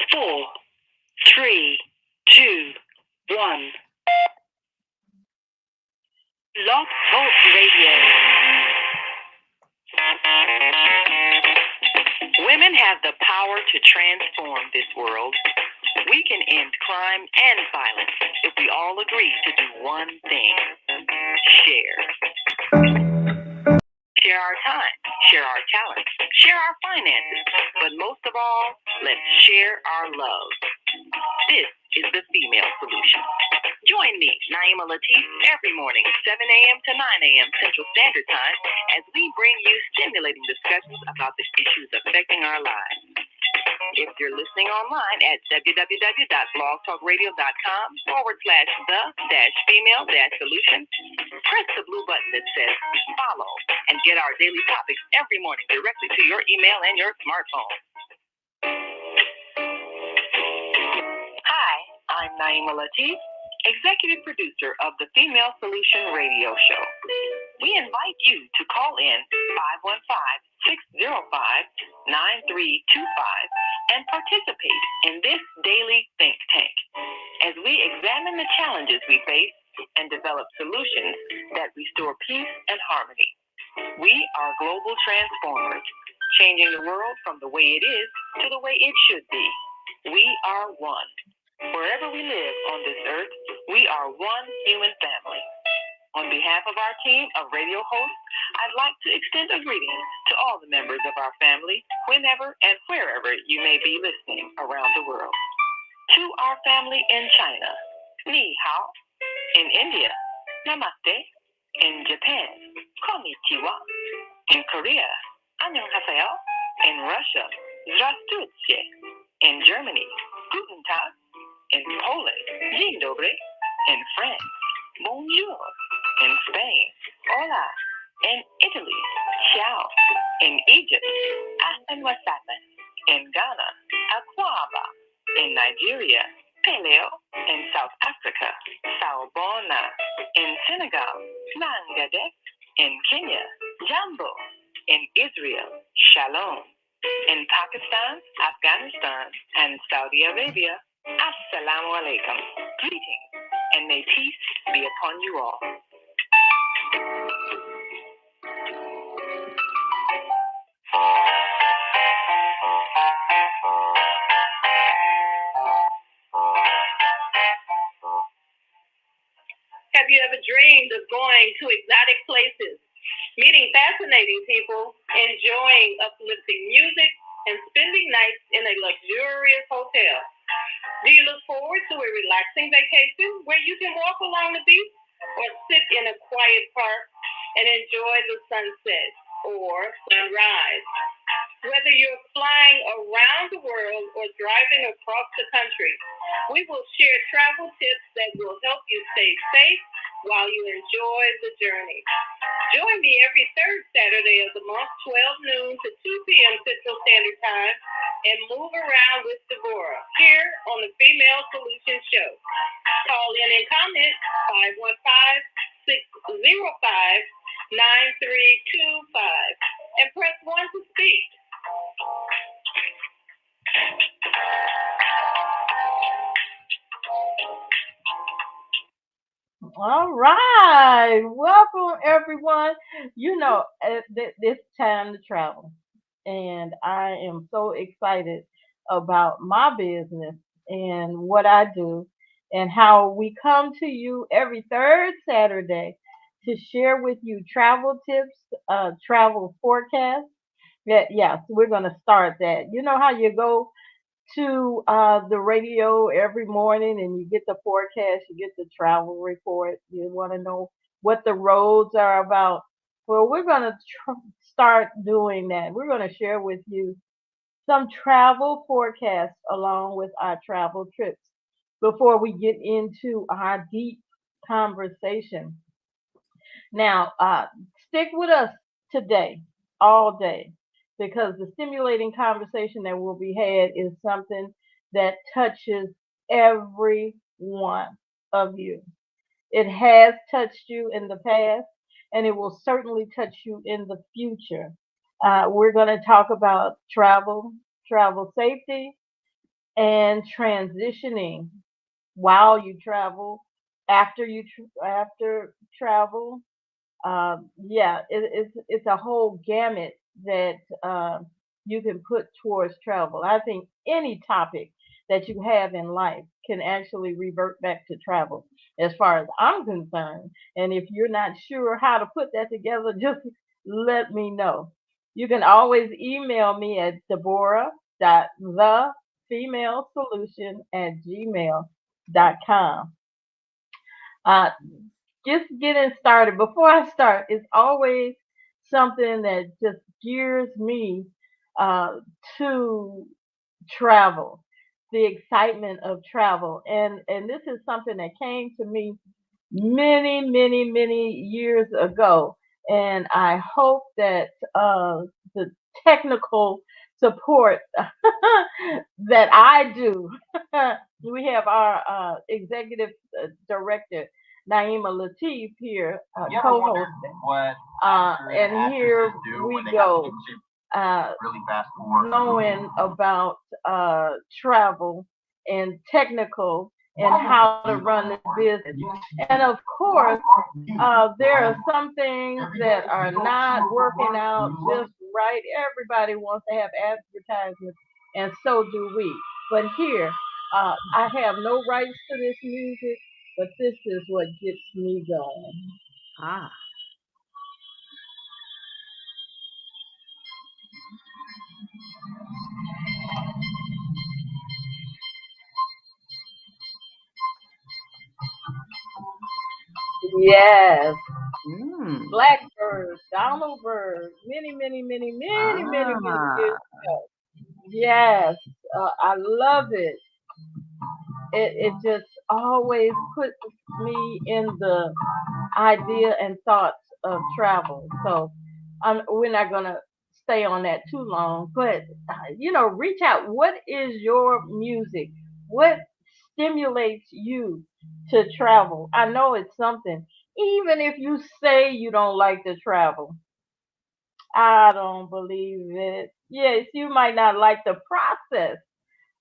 Four, three, two, one. Blog Talk Radio. Women have the power to transform this world. We can end crime and violence if we all agree to do one thing: share. Share our time, share our talents, share our finances, but most of all, let's share our love. This is the Female Solution. Join me, Naima Latif, every morning, 7 a.m. to 9 a.m. Central Standard Time, as we bring you stimulating discussions about the issues affecting our lives. If you're listening online at www.blogtalkradio.com/the-female-solution, press the blue button that says follow and get our daily topics every morning directly to your email and your smartphone. Hi, I'm Naima Latif, executive producer of the Female Solution radio show. We invite you to call in 515-605-9325 and participate in this daily think tank as we examine the challenges we face and develop solutions that restore peace and harmony. We are global transformers, changing the world from the way it is to the way it should be. We are one. Wherever we live on this earth, we are one human family. On behalf of our team of radio hosts, I'd like to extend a greeting to all the members of our family, whenever and wherever you may be listening around the world. To our family in China, Ni Hao. In India, Namaste. In Japan, Konnichiwa. In Korea, Annyeonghaseyo. In Russia, Здравствуйте. In Germany, Guten Tag. In Poland, Dzień dobry. In France, Bonjour. In Spain, Hola. In Italy, Ciao. In Egypt, Ahlan wa sahlan. In Ghana, Akwaba. In Nigeria, Peleo. In South Africa, Sawubona. In Senegal, Mangadek. In Kenya, Jambo. In Israel, Shalom. In Pakistan, Afghanistan, and Saudi Arabia, Assalamu alaikum. Greetings, and may peace be upon you all. Have you ever dreamed of going to exotic places, meeting fascinating people, enjoying uplifting music, and spending nights in a luxurious hotel? Do you look forward to a relaxing vacation where you can walk along the beach or sit in a quiet park and enjoy the sunset or sunrise? Whether you're flying around the world or driving across the country, we will share travel tips that will help you stay safe while you enjoy the journey. Join me every third Saturday of the month, 12 noon to 2 p.m. Central Standard Time, and Move Around with Deborah here on the Female Solution Show. Call in and comment 515-605-9325 and press 1 to speak. All right. Welcome, everyone. It's time to travel. And I am so excited about my business and what I do and how we come to you every third Saturday to share with you travel tips, travel forecasts. Yes, we're going to start that. You know how you go to the radio every morning and you get the forecast, you get the travel report, you want to know what the roads are about. Well, we're going to start doing that. We're going to share with you some travel forecasts along with our travel trips before we get into our deep conversation. Now, stick with us today, all day, because the stimulating conversation that will be had is something that touches every one of you. It has touched you in the past, and it will certainly touch you in the future. We're going to talk about travel, travel safety, and transitioning while you travel, after after travel. Yeah, it's a whole gamut that you can put towards travel. I think any topic that you have in life can actually revert back to travel, as far as I'm concerned. And if you're not sure how to put that together, just let me know. You can always email me at deborah.thefemalesolution@gmail.com. Uh, just getting started. Before I start, it's always something that just gears me uh, to travel, the excitement of travel, and this is something that came to me many years ago, and I hope that the technical support that I do. We have our executive director Naima Latif here, co-hosting. And here we go, knowing about travel and technical and how to run this business. And of course, there are some things that are not working out just right. Everybody wants to have advertisements, and so do we. But here, I have no rights to this music, but this is what gets me going. Ah. Yes. Mm. Blackbird, Donald Byrd, many years Ah. ago. Yes, I love it. It just always puts me in the idea and thoughts of travel. So we're not gonna stay on that too long, but reach out. What is your music? What stimulates you to travel? I know it's something. Even if you say you don't like to travel, I don't believe it. Yes, you might not like the process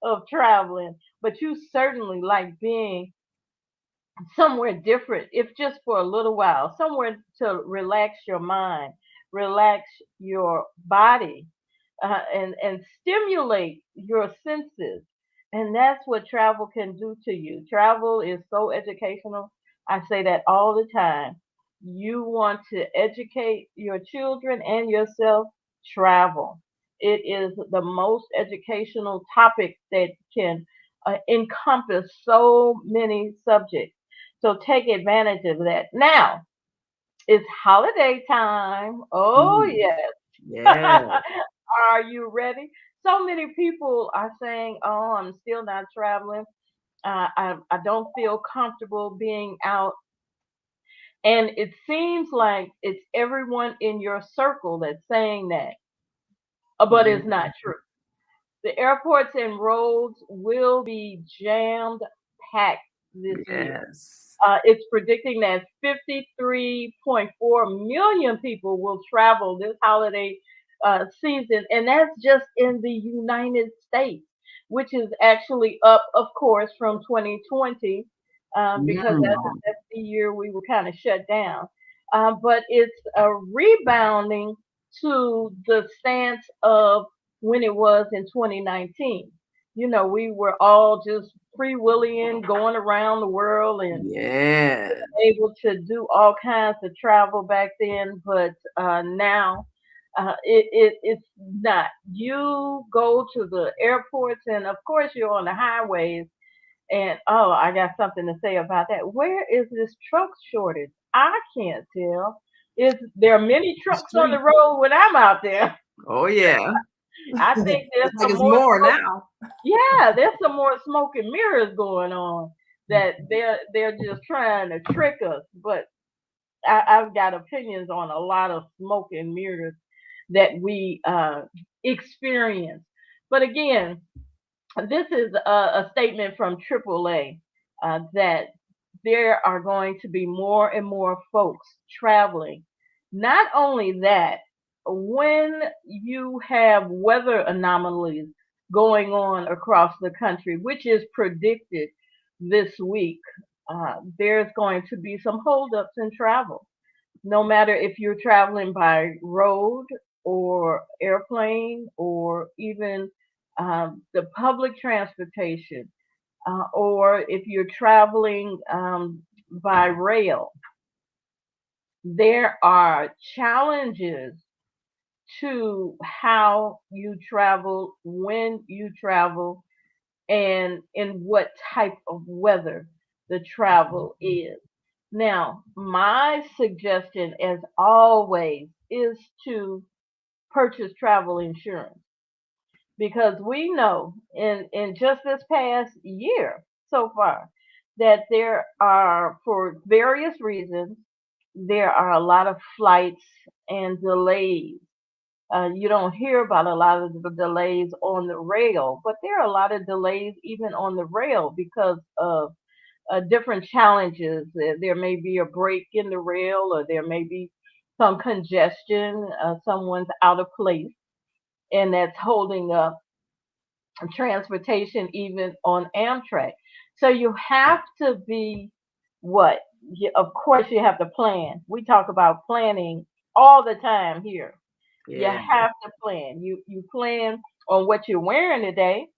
of traveling, but you certainly like being somewhere different, if just for a little while, somewhere to relax your mind, relax your body, and stimulate your senses. And that's what travel can do to you. Travel is so educational. I say that all the time. You want to educate your children and yourself, travel. It is the most educational topic that can encompass so many subjects. So take advantage of that. Now, it's holiday time. Oh, Mm. yes. Yeah. Are you ready? So many people are saying, "Oh, I'm still not traveling. I don't feel comfortable being out." And it seems like it's everyone in your circle that's saying that, but Yeah. it's not true. The airports and roads will be jammed packed this year. Yes. It's predicting that 53.4 million people will travel this holiday season, and that's just in the United States, which is actually up, of course, from 2020, because Mm. that's the year we were kind of shut down. But it's rebounding to the stance of when it was in 2019. We were all just free willing, going around the world and Yes. able to do all kinds of travel back then, but now it's not. You go to the airports, and of course you're on the highways. And oh, I got something to say about that. Where is this truck shortage? I can't tell. Is there are many The trucks on the street. road when I'm out there? Oh yeah. I think there's It's like some it's more more smoke. now. Yeah, there's some more smoke and mirrors going on that they're just trying to trick us. But I've got opinions on a lot of smoke and mirrors that we experience. But again, this is a statement from AAA that there are going to be more and more folks traveling. Not only that, when you have weather anomalies going on across the country, which is predicted this week. There's going to be some holdups in travel, no matter if you're traveling by road or airplane or even the public transportation, or if you're traveling by rail. There are challenges to how you travel, when you travel, and in what type of weather the travel is. Now, my suggestion, as always, is to purchase travel insurance because we know in just this past year so far that there are, for various reasons, there are a lot of flights and delays. You don't hear about a lot of the delays on the rail, but there are a lot of delays even on the rail because of different challenges. There may be a break in the rail, or there may be some congestion. Someone's out of place, and that's holding up transportation even on Amtrak. So you have to be what? Of course, you have to plan. We talk about planning all the time here. You Yeah. have to plan. You plan on what you're wearing today.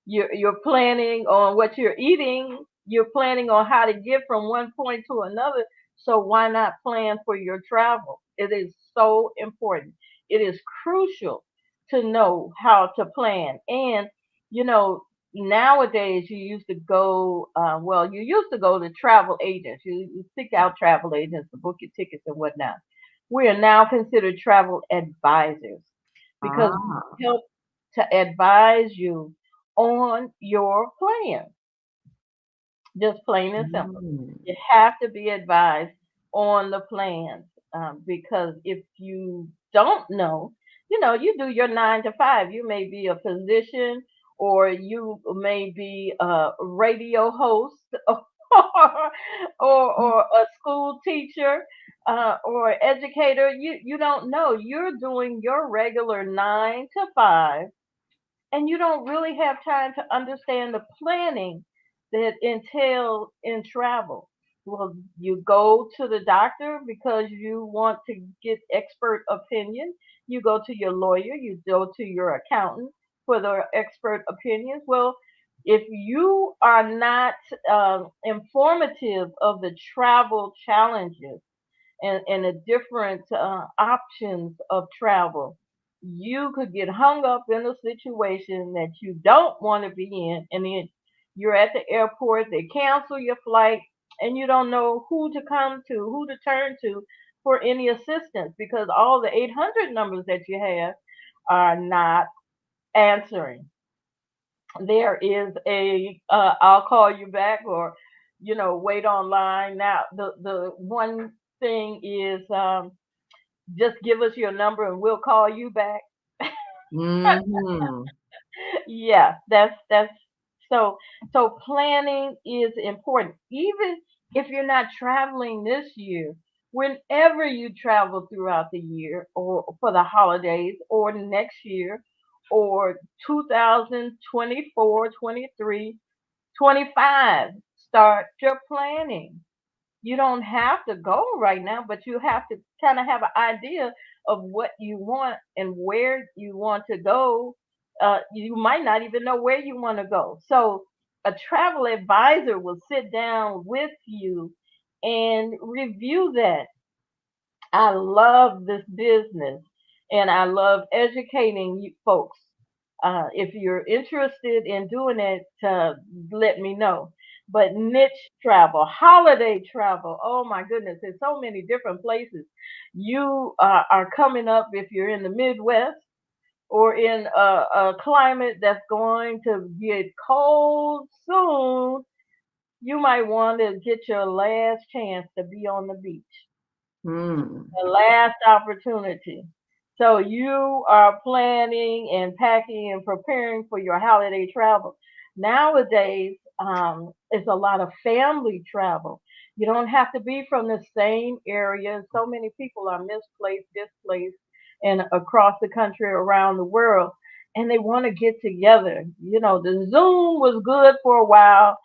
You're planning on what you're eating. You're planning on how to get from one point to another. So why not plan for your travel? It is so important. It is crucial to know how to plan. And you know, nowadays you used to go. Well, you used to go to travel agents. You seek out travel agents to book your tickets and whatnot. We are now considered travel advisors because we Ah. help to advise you on your plan, just plain and simple. Mm. You have to be advised on the plans, because if you don't know, you do your 9 to 5. You may be a physician, or you may be a radio host, or a school teacher, or educator. You don't know. You're doing your regular 9 to 5, and you don't really have time to understand the planning that entails in travel. Well, you go to the doctor because you want to get expert opinion. You go to your lawyer, you go to your accountant for the expert opinions. Well, if you are not informative of the travel challenges and the different options of travel, you could get hung up in a situation that you don't want to be in, and then you're at the airport, they cancel your flight, and you don't know who to come to, who to turn to for any assistance because all the 800 numbers that you have are not answering. There is a I'll call you back, or wait online. Now the one thing is, just give us your number and we'll call you back. Mhm. Yeah, that's so so planning is important. Even if you're not traveling this year, whenever you travel throughout the year or for the holidays or next year or 2024, 23, 25, start your planning. You don't have to go right now, but you have to kind of have an idea of what you want and where you want to go. You might not even know where you want to go. So, a travel advisor will sit down with you and review that. I love this business, and I love educating you folks. If you're interested in doing it, let me know. But niche travel, holiday travel, oh my goodness, there's so many different places. You are coming up if you're in the Midwest or in a climate that's going to get cold soon. You might want to get your last chance to be on the beach, Mm. the last opportunity. So you are planning and packing and preparing for your holiday travel. Nowadays, it's a lot of family travel. You don't have to be from the same area. So many people are misplaced, displaced, and across the country, around the world. and they want to get together. The Zoom was good for a while.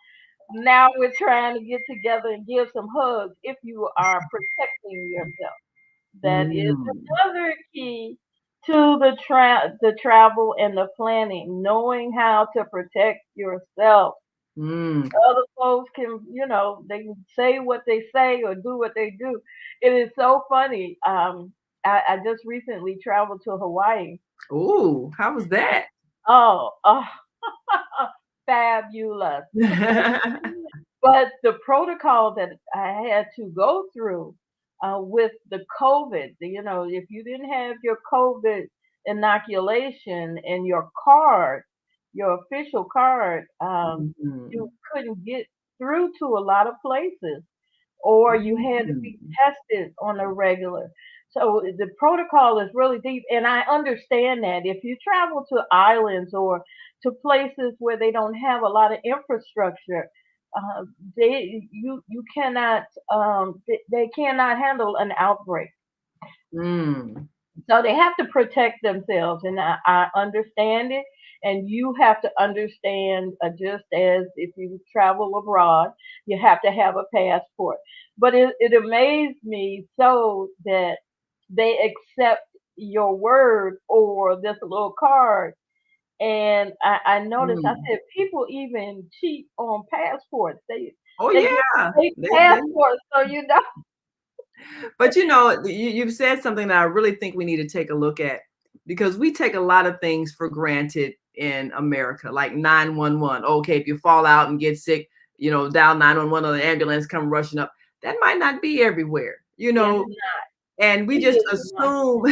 Now we're trying to get together and give some hugs if you are protecting yourself. That is Mm. another key to the travel and the planning, knowing how to protect yourself. Mm. Other folks can, they can say what they say or do what they do. It is so funny. I just recently traveled to Hawaii. Ooh, how was that? Oh, fabulous. But the protocol that I had to go through with the COVID, if you didn't have your COVID inoculation and your card, your official card, you Mhm. couldn't get through to a lot of places, or you had to be Mm. tested on a regular. So the protocol is really deep, and I understand that if you travel to islands or to places where they don't have a lot of infrastructure, uh, you cannot they cannot handle an outbreak. Mm. So they have to protect themselves, and I understand it. And you have to understand, just as if you travel abroad, you have to have a passport. But it amazed me so that they accept your word or this little card. And I noticed, I Mm. said, people even cheat on passports. Oh They get yeah. fake They passports, so you know. But you've said something that I really think we need to take a look at because we take a lot of things for granted in America, like 911. Okay, if you fall out and get sick, dial 911 or the ambulance come rushing up. That might not be everywhere, Yes, and we it just is not. assume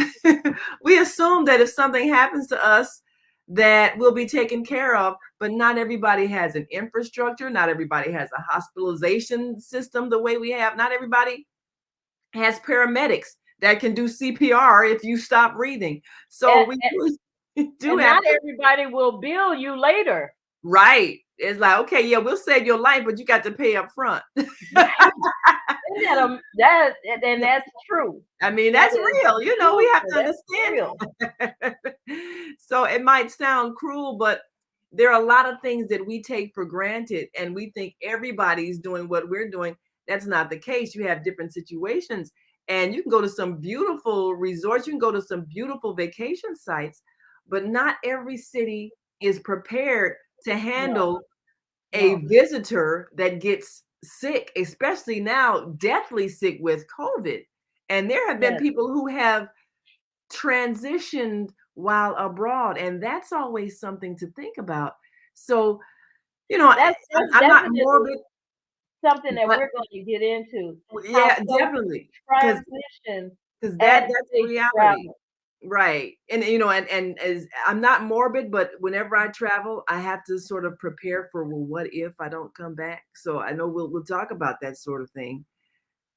we assume that if something happens to us, that we'll be taken care of. But not everybody has an infrastructure. Not everybody has a hospitalization system the way we have. Not everybody has paramedics that can do CPR if you stop breathing. So And, we and do and have not to, everybody will bill you later. right. It's like, okay, yeah, we'll save your life, but you got to pay up front. Right. Isn't and that's true. I mean, That that's is real. We have truthful. to That's real. understand that. So it might sound cruel, but there are a lot of things that we take for granted and we think everybody's doing what we're doing. That's not the case. You have different situations and you can go to some beautiful resorts, you can go to some beautiful vacation sites, but not every city is prepared to No, handle a no. visitor that gets sick, especially now, deathly sick with COVID. And there have been Yes. people who have transitioned while abroad, and that's always something to think about. So, That's I'm not definitely morbid, something that but we're going to get into. How yeah, folks definitely, because transition that as that's they reality. travel. Right. And and as I'm not morbid, but whenever I travel, I have to sort of prepare for, well, what if I don't come back? So I know we'll talk about that sort of thing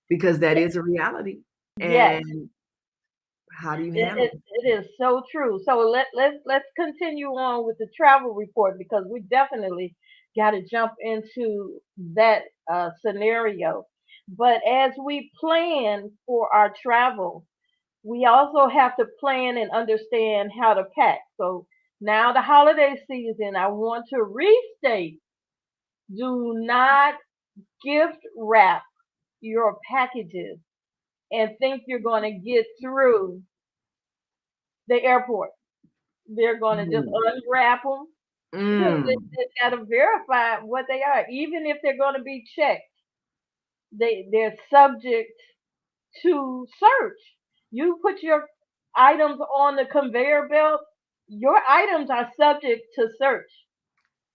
because that Yes. is a reality. Yes. And how do you It, handle it, it? it is so true. So let's continue on with the travel report because we definitely got to jump into that scenario. But as we plan for our travel, we also have to plan and understand how to pack. So now the holiday season, I want to restate: do not gift wrap your packages and think you're going to get through the airport. They're going to just Mm. unwrap them because Mm. they got to verify what they are. Even if they're going to be checked, they're subject to search. You put your items on the conveyor belt, your items are subject to search.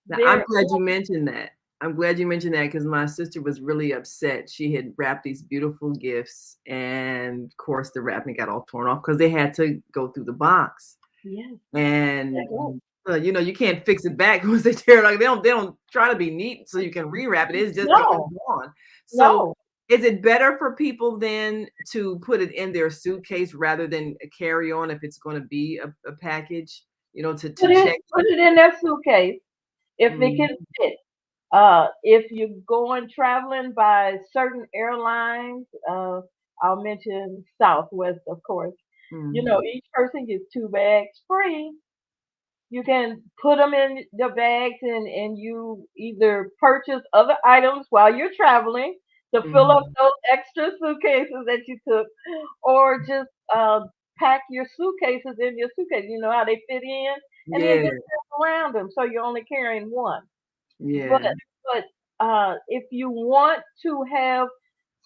Now, I'm They're glad you mentioned that. I'm glad you mentioned that because my sister was really upset. She had wrapped these beautiful gifts, and of course, the wrapping got all torn off because they had to go through the box. yes, And that's right. you can't fix it back once they tear it. Like they don't try to be neat so you can rewrap it. It's No, gone. So no. is it better for people then to put it in their suitcase rather than a carry on if it's going to be a package? To check. Put it in their suitcase if it Mm, can fit. If you're going traveling by certain airlines, I'll mention Southwest, of course. mm, Each person gets two bags free. You can put them in the bags, and you either purchase other items while you're traveling to fill up Mhm. those extra suitcases that you took, or just pack your suitcases in your suitcase. You know how they fit in, and then Yeah. just wrap around them so you're only carrying one. But Yeah. if you want to have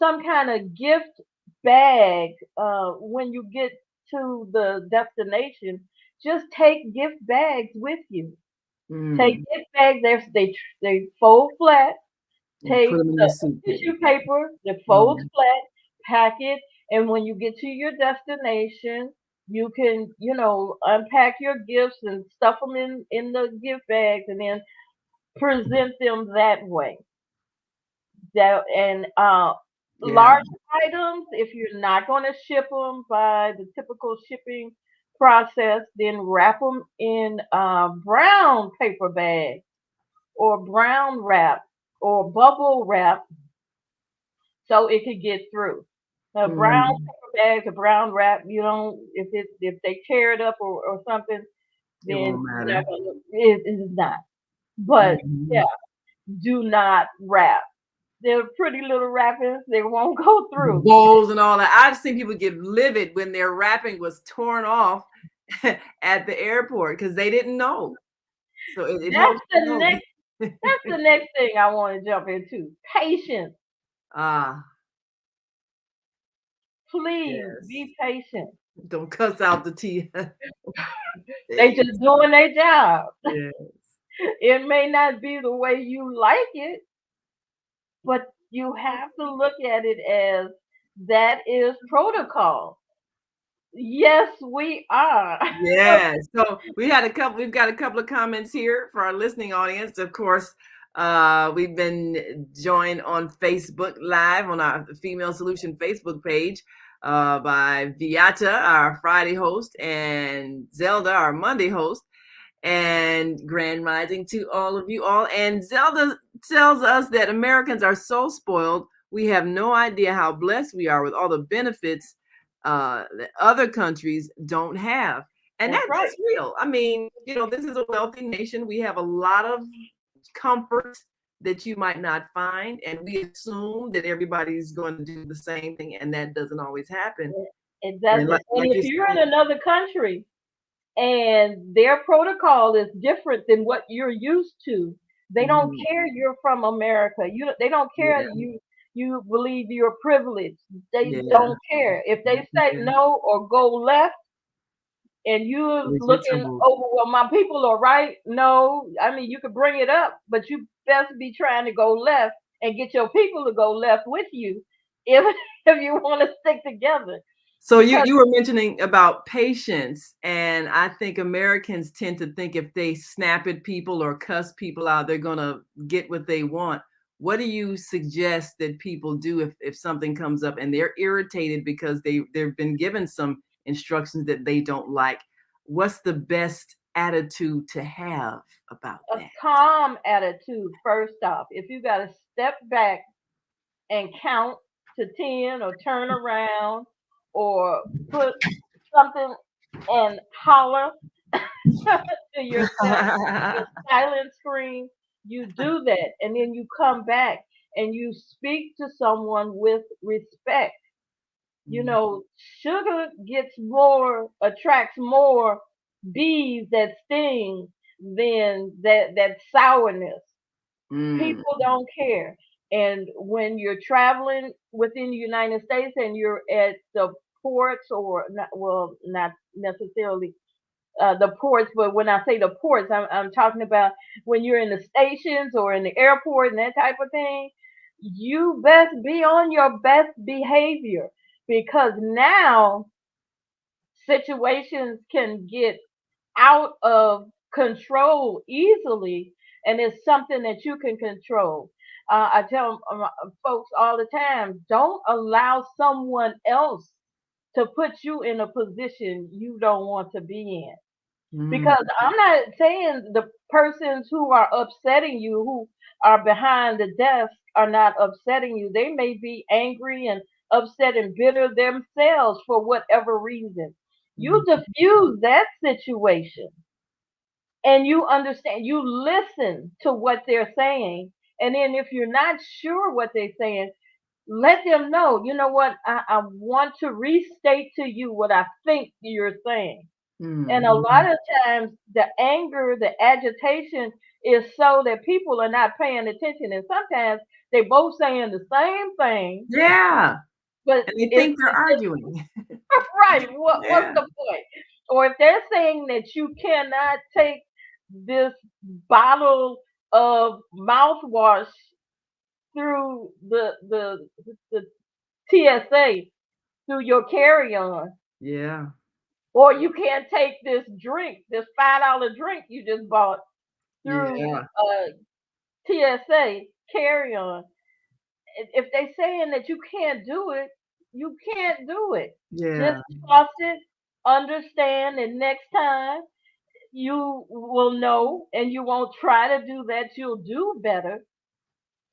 some kind of gift bag when you get to the destination, just take gift bags with you. Take Mm. gift bags. They fold flat. And put Take them in your the suitcase. tissue paper that folds Mhm. flat. Pack it, and when you get to your destination, you can unpack your gifts and stuff them in the gift bags, and then present them that way. That and Yeah. large items, if you're not going to ship them by the typical shipping process, then wrap them in brown paper bags or brown wrap or bubble wrap so it could get through. Brown Mhm. paper bags or brown wrap, you don't if they tear it up or something, It won't then you're not matter. gonna, it is not. But yeah, Mhm. do not wrap. They're pretty little wrappings. They won't go The through. bowls and all that. I've seen people get livid when their wrapping was torn off at the airport because they didn't know. So it That's helps to the know. next. That's the next thing I want to jump into. Patience. Ah, Please yes. be patient. Don't cuss out the tea. They just doing their job. Yes. It may not be the way you like it, but you have to look at it as that is protocol. Yes, we are. Yes. So we've got a couple of comments here for our listening audience. Of course, we've been joined on Facebook Live on our Female Solution Facebook page by Viata, our Friday host, and Zelda, our Monday host. And grand rising to all of you all. And Zelda tells us that Americans are so spoiled. We have no idea how blessed we are with all the benefits that other countries don't have. And That's right. that's real. I mean, this is a wealthy nation. We have a lot of comforts that you might not find. And we assume that everybody's going to do the same thing. And that doesn't always happen. It And doesn't. And like if you're you're in saying, another country and their protocol is different than what you're used to, they don't mhm, care you're from America. They don't care yeah, you believe you're privileged. They yeah, don't care. If they say yeah, no or go left and you're it's your looking trouble. over, well, my people are right. No, I mean you could bring it up, but you best be trying to go left and get your people to go left with you if if you want to stick together. So you Because you were mentioning about patience, and I think Americans tend to think if they snap at people or cuss people out, they're gonna get what they want. What do you suggest that people do if something comes up and they're irritated because they've been given some instructions that they don't like? What's the best attitude to have about a that? calm attitude first off. If you got to step back and count to 10 or turn around or put something and holler to your silent screen, you do that and then you come back and you speak to someone with respect. You know, sugar attracts more bees that sting than that sourness. Mm, People don't care. And when you're traveling within the United States and you're at the ports, or not, well, not necessarily the ports, but when I say the ports, I'm talking about when you're in the stations or in the airport and that type of thing. You best be on your best behavior, because now situations can get out of control easily, and it's something that you can control. I tell folks all the time, don't allow someone else to put you in a position you don't want to be in. mm, Because I'm not saying the persons who are upsetting you, who are behind the desk, are not upsetting you. They may be angry and upset and bitter themselves for whatever reason. You mm. diffuse that situation. and you understand, you listen to what they're saying. And then if you're not sure what they're saying, let them know, you know what, I want to restate to you what I think you're saying. And a lot Mhm. of times the anger, the agitation is so that people are not paying attention. And sometimes they both saying the same thing, Yeah. but And they it's think they're arguing. right. What's Yeah. the point? Or if they're saying that you cannot take this bottle of mouthwash through the TSA through your carry-on, Yeah. or you can't take this drink, this $5 drink you just bought through Yeah. TSA carry-on. If they saying that you can't do it, you can't do it. Just Yeah. trust it, understand, and next time you will know, and you won't try to do that. You'll do better,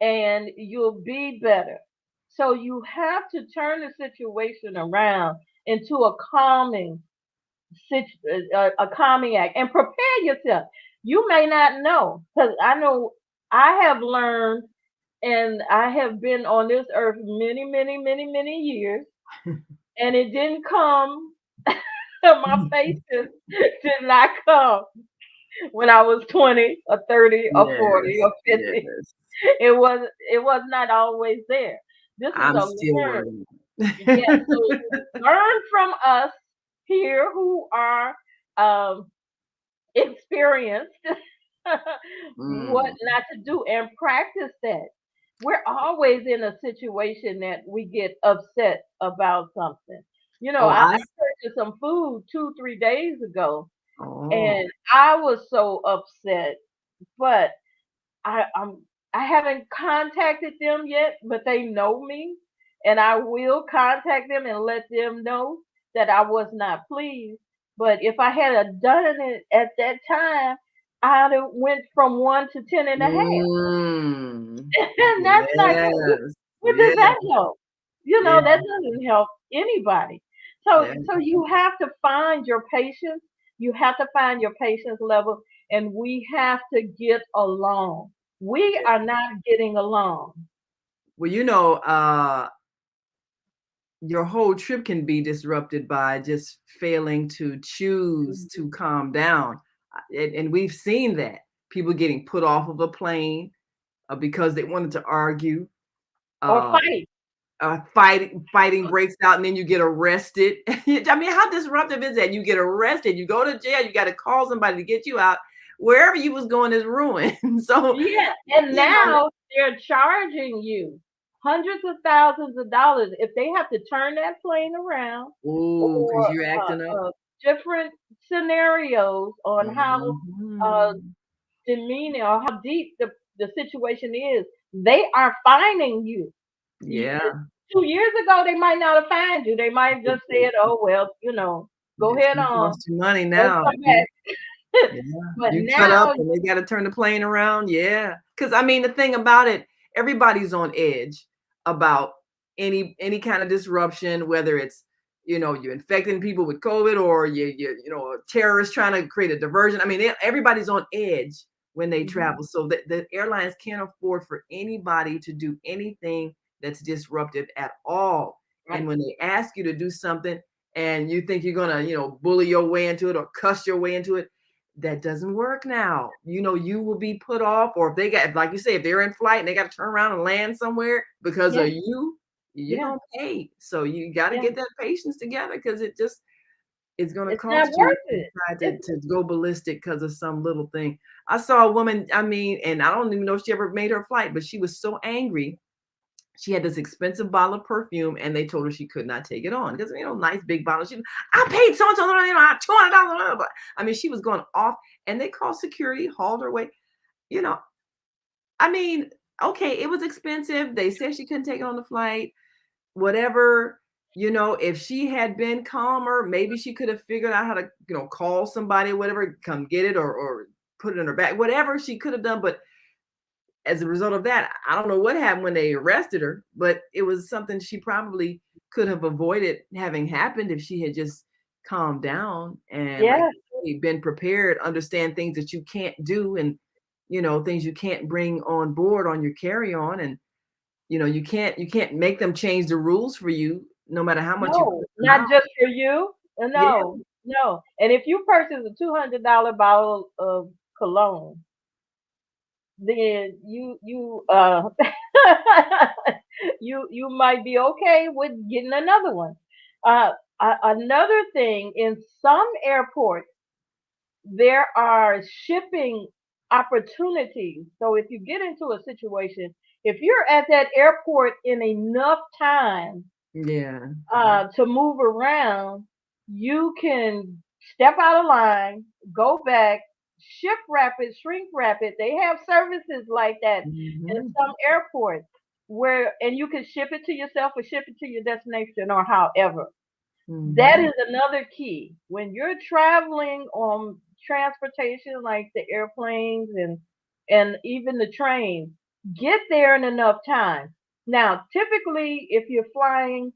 and you'll be better. So you have to turn the situation around into a a calming act, and prepare yourself. You may not know, because I know I have learned, and I have been on this earth many, many, many, many years, and it didn't come. My patience did not come when I was 20 or 30 or 40 Yes. or 50. Yes. It was not always there. This is I'm a still learn. learning. Yes, so learn from us here who are um, experienced what Mm. not to do, and practice that. We're always in a situation that we get upset about something. Oh, I purchased some food 2, 3 days ago, oh, and I was so upset, but I'm I haven't contacted them yet, but they know me, and I will contact them and let them know that I was not pleased. But if I had a done it at that time, I'd have went from 1 to 10.5. mm. And that's not good. Yes. What does Yeah. that help? Yeah. That doesn't help anybody. So Yeah. so you have to find your patience. You have to find your patience level, and we have to get along. We are not getting along. Well, your whole trip can be disrupted by just failing to choose to Mhm. calm down. And we've seen that people getting put off of a plane because they wanted to argue. Or Uh, fight. fighting breaks out, and then you get arrested. I mean, how disruptive is that? You get arrested, you go to jail, you got to call somebody to get you out. Wherever you was going is ruined. So, Yeah, and you know, now they're charging you hundreds of thousands of dollars if they have to turn that plane around, oh, because or you're acting up. different scenarios on how uh, Mhm. demeaning or how deep the situation is. They are fining you. You- Yeah, 2 years ago, they might not have fined you. They might have just said, "Oh well, go it's ahead gonna on, cost you money don't now. come back." Yeah, But you cut now, up and they gotta turn the plane around, yeah. Because I mean, the thing about it, everybody's on edge about any kind of disruption, whether it's, you're infecting people with COVID, or a terrorist trying to create a diversion. I mean, everybody's on edge when they Mhm. travel. So the airlines can't afford for anybody to do anything that's disruptive at all. And Right. when they ask you to do something and you think you're gonna, bully your way into it or cuss your way into it, that doesn't work now. You will be put off, or if they got, like you say, if they're in flight and they got to turn around and land somewhere because Yeah, of you, you're yeah, gonna pay. So you got to yeah. get that patience together, because it's gonna It's not cost you if worth you it. decide It's to go ballistic because of some little thing. I saw a woman, I mean, and I don't even know if she ever made her flight, but she was so angry. She had this expensive bottle of perfume, and they told her she could not take it on because, nice big bottle. I paid so and so, $200. I mean, she was going off, and they called security, hauled her away. You know, I mean, okay, it was expensive. They said she couldn't take it on the flight, whatever. If she had been calmer, maybe she could have figured out how to, call somebody, whatever, come get it, or put it in her bag, whatever she could have done. But as a result of that, I don't know what happened when they arrested her, but it was something she probably could have avoided having happened if she had just calmed down. And like yeah, been prepared, understand things that you can't do, and things you can't bring on board on your carry-on, and you can't make them change the rules for you, no matter how much you No, put them not out. just for you. Yeah. No, no. And if you purchase a $200 bottle of cologne, then you might be okay with getting another one. Uh, Another thing, in some airports there are shipping opportunities. So if you get into a situation, if you're at that airport in enough time Yeah. to move around, you can step out of line, go back, ship rapid, shrink rapid. They have services like that in Hmm. some airports and you can ship it to yourself or ship it to your destination or however. That Hmm. is another key. When you're traveling on transportation like the airplanes and even the trains, get there in enough time. Now, typically if you're flying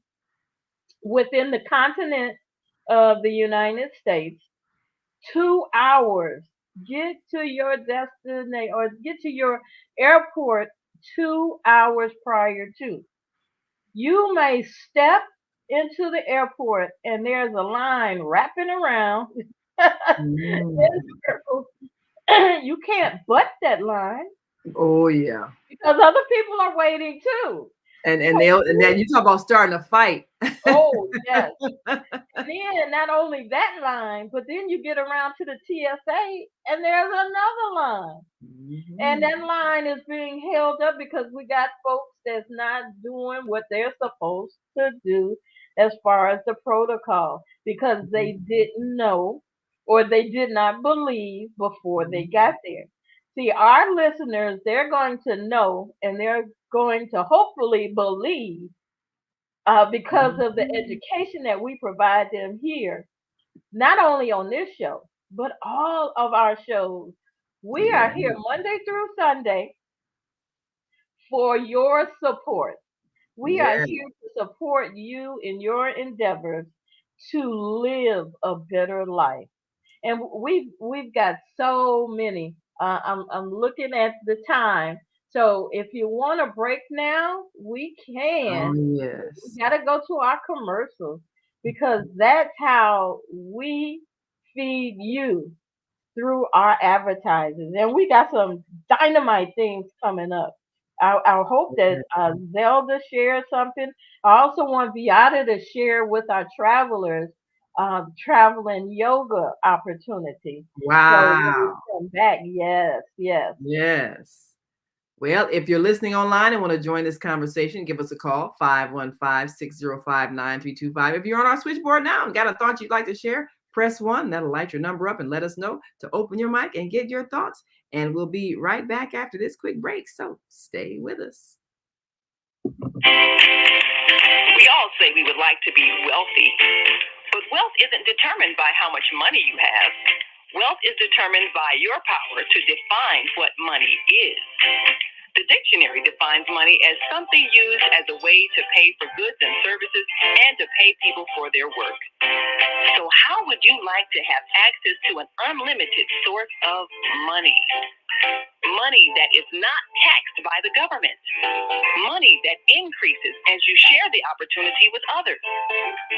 within the continent of the United States, 2 hours. Get to your destination or get to your airport 2 hours prior to. You may step into the airport and there's a line wrapping around in Hmm. circles. You can't butt that line Oh yeah. because other people are waiting too. And So and then you talk about starting a fight. oh yes. And then not only that line, but then you get around to the TSA and there's another line. And Mhm. that line is being held up because we got folks that's not doing what they're supposed to do as far as the protocol because they didn't know or they did not believe before they got there. See, our listeners, they're going to know and they're going to hopefully believe because of the Mhm. education that we provide them here, not only on this show, but all of our shows. We Yeah. are here Monday through Sunday for your support. We are Yeah. here to support you in your endeavors to live a better life. And we've got so many. I'm looking at the time. So if you want a break now, we Oh can. We yes. gotta go to our commercials because that's how we feed you through our advertising. And we got some dynamite things coming up. I hope that Zelda shares something. I also want Viata to share with our travelers traveling yoga opportunity. So when we Wow. come back, yes, yes. Yes. Well, if you're listening online and want to join this conversation, give us a call, 515-605-9325. If you're on our switchboard now and got a thought you'd like to share, press 1. That'll light your number up and let us know to open your mic and get your thoughts. And we'll be right back after this quick break. So stay with us. We all say we would like to be wealthy, but wealth isn't determined by how much money you have. Wealth is determined by your power to define what money is. The dictionary defines money as something used as a way to pay for goods and services and to pay people for their work. So how would you like to have access to an unlimited source of money? Money that is not taxed by the government. Money that increases as you share the opportunity with others.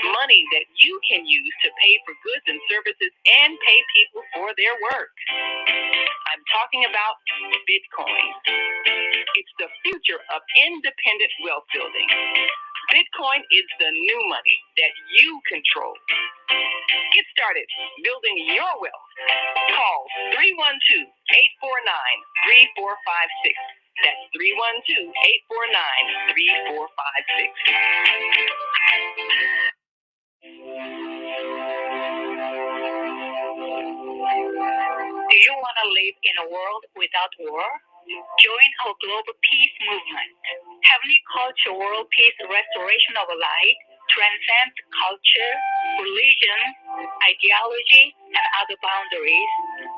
Money that you can use to pay for goods and services and pay people for their work. I'm talking about Bitcoin. It's the future of independent wealth building. Bitcoin is the new money that you control. Get started building your wealth. Call 312-849-3456. That's 312-849-3456. Do you want to live in a world without war? Join our global peace movement. Heavenly Culture World Peace Restoration of Light transcends culture, religion, ideology, and other boundaries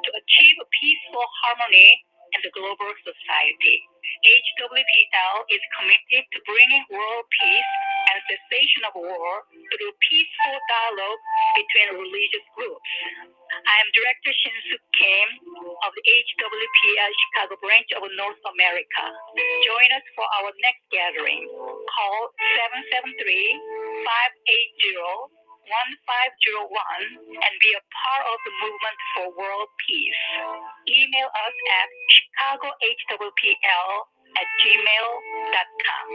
to achieve peaceful harmony in the global society. HWPL is committed to bringing world peace and cessation of war through peaceful dialogue between religious groups. I am Director Shin-Suk Kim of the HWPL Chicago branch of North America. Join us for our next gathering. Call 773-580-1501 and be a part of the movement for world peace. Email us at chicagohwpl@gmail.com.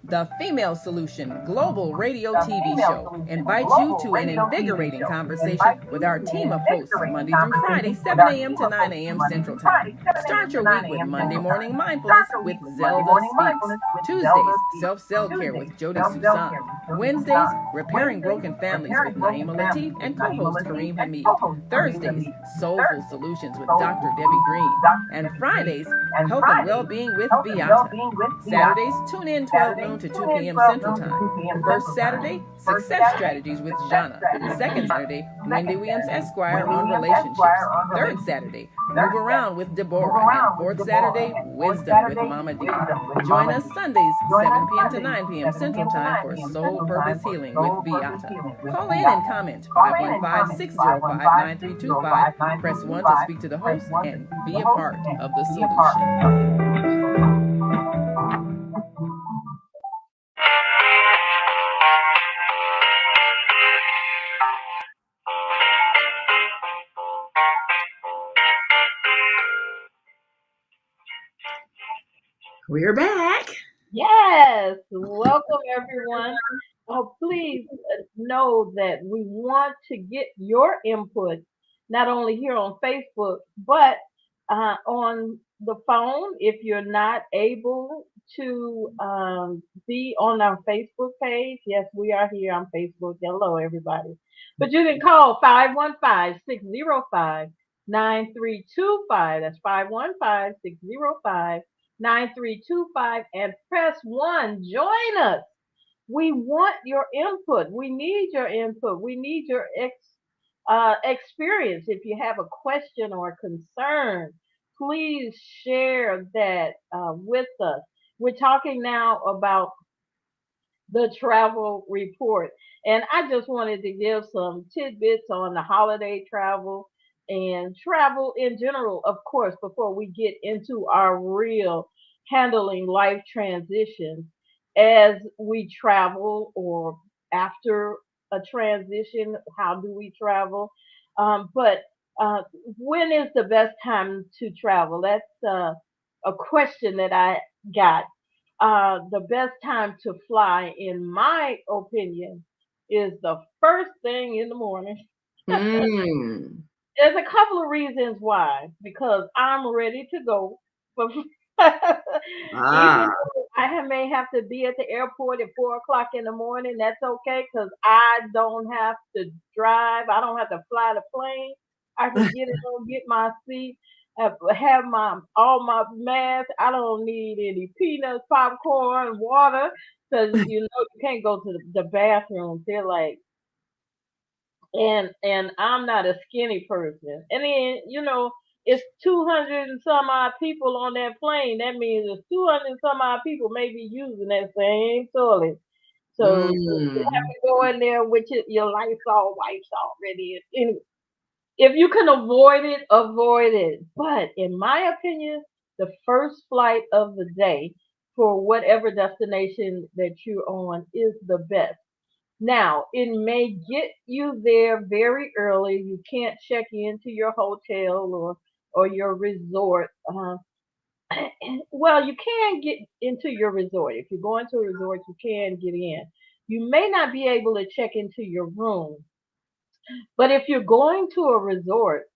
The Female Solution Global Radio TV Show invites you to an invigorating conversation with our team of hosts Monday through Friday, 7 a.m. to 9 a.m. Central Time. Start your week with Monday Morning Mindfulness with Zelda Speaks. Tuesdays, Self-Cell Care with Jody Susan. Wednesdays, Repairing Broken Families with Naima Latif and co-host Kareem Hamid. Thursdays, Soulful Solutions with Dr. Debbie Green. And Fridays, Health and Well-Being with Beata. Saturdays, tune in 12 noon to 2 p.m. Central Time. First Saturday, Success Strategies with Jana. Second Saturday, Wendy Williams Esquire on relationships. Third Saturday, Move Around with Deborah. And fourth Saturday, Wisdom with Mama D. Join us Sundays, 7 p.m. to 9 p.m. Central Time for Soul Purpose Healing with Beata. Call in and comment 515-605-9325. Press 1 to speak to the host and be a part of the solution. We're back. Yes, welcome everyone. Oh, please know that we want to get your input, not only here on Facebook, but on the phone. If you're not able to be on our Facebook page, yes, we are here on Facebook. Hello, everybody. But you can call 515-605-9325. That's 515-605-9325 and press 1. Join us. We want your input. We need your input. We need your experience. If you have a question or concern, please share that with us. We're talking now about the travel report. And I just wanted to give some tidbits on the holiday travel and travel in general, of course, before we get into our real handling life transitions as we travel or after a transition. How do we travel? But when is the best time to travel? That's a question that I got. The best time to fly, in my opinion, is the first thing in the morning. Mm. There's a couple of reasons why. Because I'm ready to go. But even though may have to be at the airport at 4 o'clock in the morning, that's okay because I don't have to drive. I don't have to fly the plane. I can get in and get my seat, have my all my masks. I don't need any peanuts, popcorn, water, because you can't go to the bathroom. They're like, and I'm not a skinny person. And then it's 200 and some odd people on that plane. That means there's 200 and some odd people maybe using that same toilet. So you have to go in there with your Lysol wipes already. Anyway, if you can avoid it, avoid it. But in my opinion, the first flight of the day for whatever destination that you're on is the best. Now, it may get you there very early. You can't check into your hotel or your resort. Well, you can get into your resort. If you're going to a resort, you can get in. You may not be able to check into your room, but if you're going to a resort,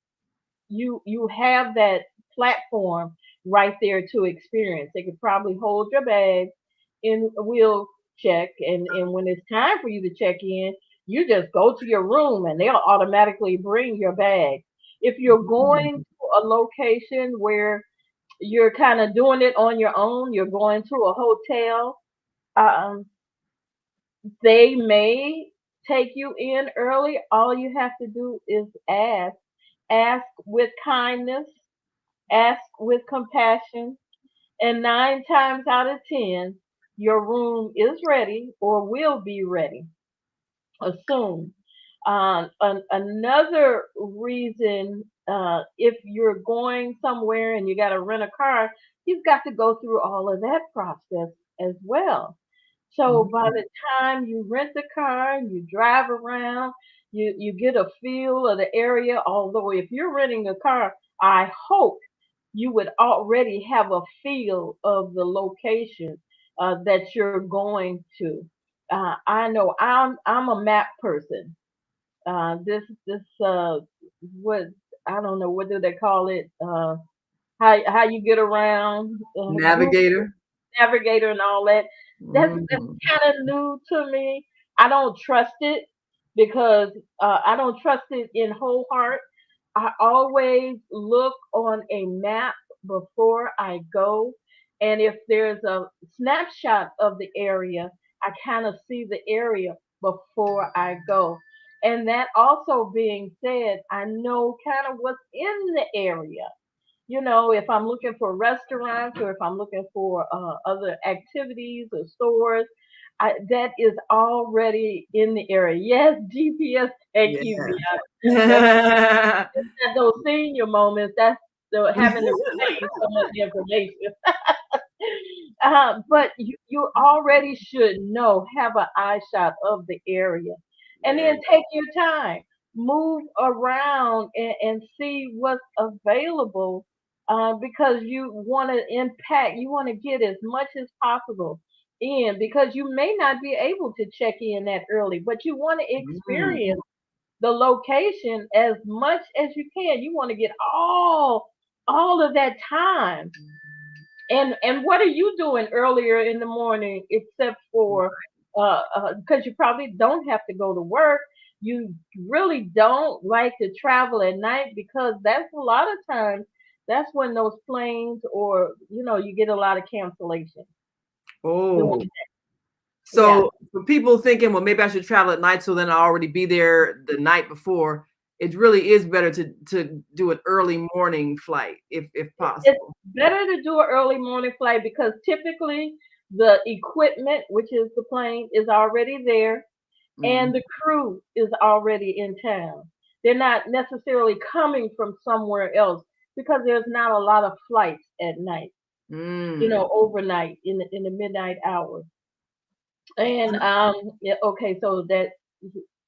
you have that platform right there to experience. They could probably hold your bag and we'll check and when it's time for you to check in, you just go to your room and they'll automatically bring your bag. If you're going to a location where you're kind of doing it on your own, you're going to a hotel, um, they may take you in early. All you have to do is ask with kindness, ask with compassion, And 9 times out of 10, your room is ready or will be ready soon. Another reason, if you're going somewhere and you got to rent a car, you've got to go through all of that process as well. So by Mhm. the time you rent the car, you drive around, you get a feel of the area. Although if you're renting a car, I hope you would already have a feel of the location that you're going to. I know I'm a map person. This what I don't know, what do they call it? How you get around? Navigator. Navigator and all that. That's Mm. kind of new to me. I don't trust it because I don't trust it in whole heart. I always look on a map before I go, and if there's a snapshot of the area, I kind of see the area before I go. And that also being said, I know kind of what's in the area. If I'm looking for restaurants or if I'm looking for other activities or stores, that is already in the area. Yes, GPS Yeah. taking me out. That's those senior moments. That's the having to retain so much information. But you already should know, have an eye shot of the area, and Yeah. then take your time, move around and see what's available, because you want to impact, you want to get as much as possible in, because you may not be able to check in that early, but you want to Mm. experience the location as much as you can. You want to get all of that time. And what are you doing earlier in the morning except for because you probably don't have to go to work. You really don't like to travel at night because that's a lot of times that's when those planes or you get a lot of cancellation Oh, doing yeah. so for people thinking, well, maybe I should travel at night so then I'll already be there the night before, it really is better to do an early morning flight if It's possible. better to do an early morning flight because typically the equipment, which is the plane, is already there Mm. and the crew is already in town. They're not necessarily coming from somewhere else because there's not a lot of flights at night, Mm. overnight in the midnight hours. And yeah, okay, so that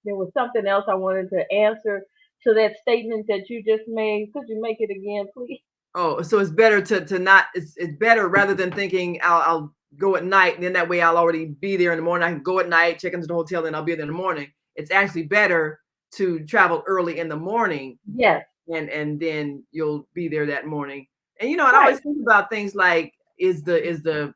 there was something else I wanted to answer to that statement that you just made. Could you make it again, please? Oh, so it's better to not it's better rather than thinking I'll go at night and then that way I'll already be there in the morning. I can go at night, check into the hotel, then I'll be there in the morning. It's actually better to travel early in the morning Yes, and then you'll be there that morning. And I right. always think about things like is the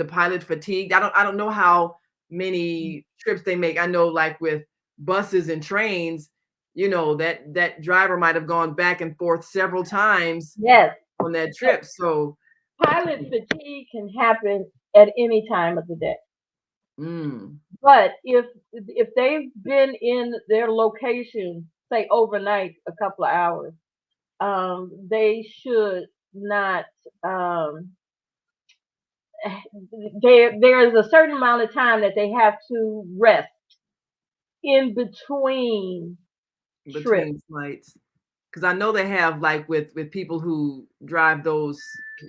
pilot fatigued? I don't know how many trips they make. I know like with buses and trains, that driver might have gone back and forth several times Yes. on that trip. So, Pilot fatigue can happen at any time of the day. mm, But if they've been in their location, say overnight, a couple of hours, they should not. Um, there is a certain amount of time that they have to rest in between trips. between flights, because I know they have like with people who drive those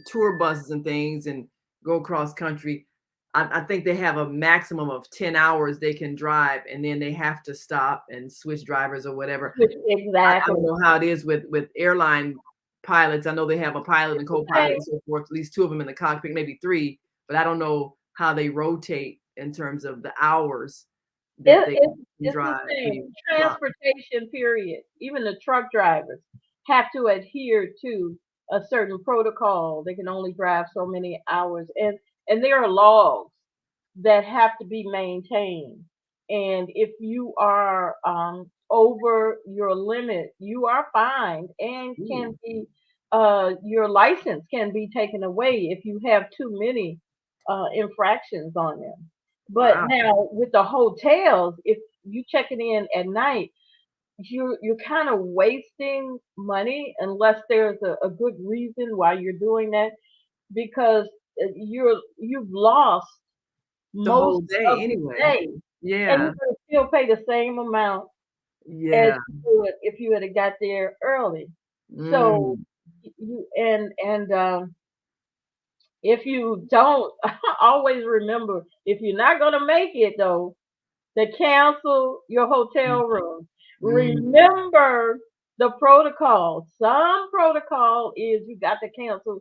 tour buses and things and go across country. I think they have a maximum of 10 hours they can drive, and then they have to stop and switch drivers or whatever. I Exactly. don't know how it is with airline pilots. I know they have a pilot and co-pilot and Same. so forth, at least two of them in the cockpit, maybe three, but I don't know how they rotate in terms of the hours that It, they it's can it's the drive same between flights. transportation period. Even the truck drivers have to adhere to a certain protocol. They can only drive so many hours, and there are laws that have to be maintained. And if you are over your limit, you are fined and Ooh, can be your license can be taken away if you have too many infractions on them. But wow. now with the hotels, if you checking in at night, you're kind of wasting money unless there's a good reason why you're doing that. because you've lost The whole most day of the anyway. day, and Yeah. you're gonna still pay the same amount as Yeah. you would if you had got there early. So Mm. you and if you don't, always remember, if you're not gonna make it though, to cancel your hotel room. Mm. Remember the protocol. Some protocol is you got to cancel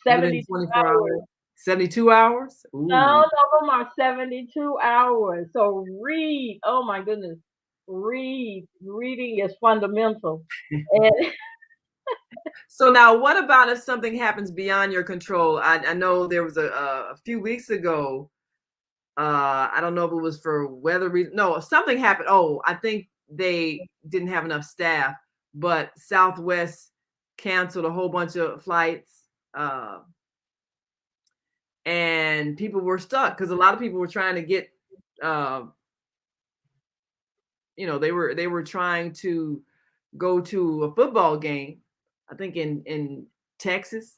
Within 72 24 hours. hours. 72 hours? Some Ooh. of them are 72 hours. So read. Oh my goodness. Read. Reading is fundamental. And So now, what about if something happens beyond your control? I know there was a few weeks ago. I don't know if it was for weather reasons. No, something happened. Oh, I think they didn't have enough staff, but Southwest canceled a whole bunch of flights, and people were stuck because a lot of people were trying to get, uh, they were trying to go to a football game. I think in Texas.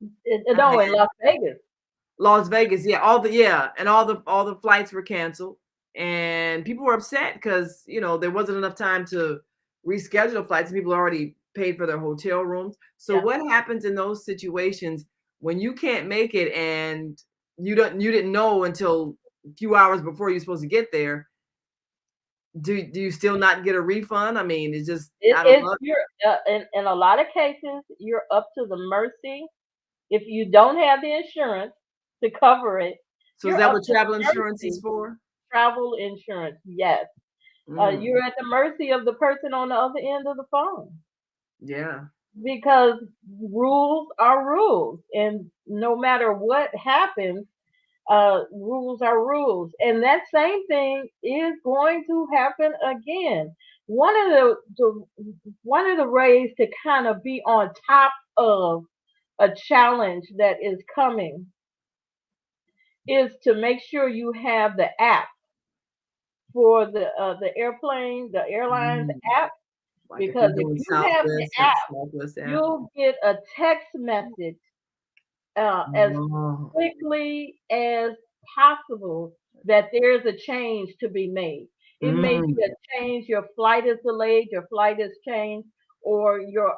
no, in Las Vegas. Las Vegas, yeah, and all the flights were canceled, and people were upset because there wasn't enough time to reschedule flights. People already paid for their hotel rooms. So Yeah. what happens in those situations when you can't make it and you didn't know until a few hours before you're supposed to get there? Do you still not get a refund? I mean, it's just out of It's luck. you're in a lot of cases you're up to the mercy. If you don't have the insurance to cover it, So is you're that up what to travel the insurance is mercy. for? Travel insurance, yes. Mm, You're at the mercy of the person on the other end of the phone yeah. because rules are rules, and no matter what happens, rules are rules, and that same thing is going to happen again. One of one of the ways to kind of be on top of a challenge that is coming is to make sure you have the app for the airplane, the airlines Mm. app, Like if because you're if doing you have the Southwest, have app, Southwest app. you'll get a text message as Oh. quickly as possible that there's a change to be made. It may be Mm. a change, your flight is delayed, your flight is changed, or your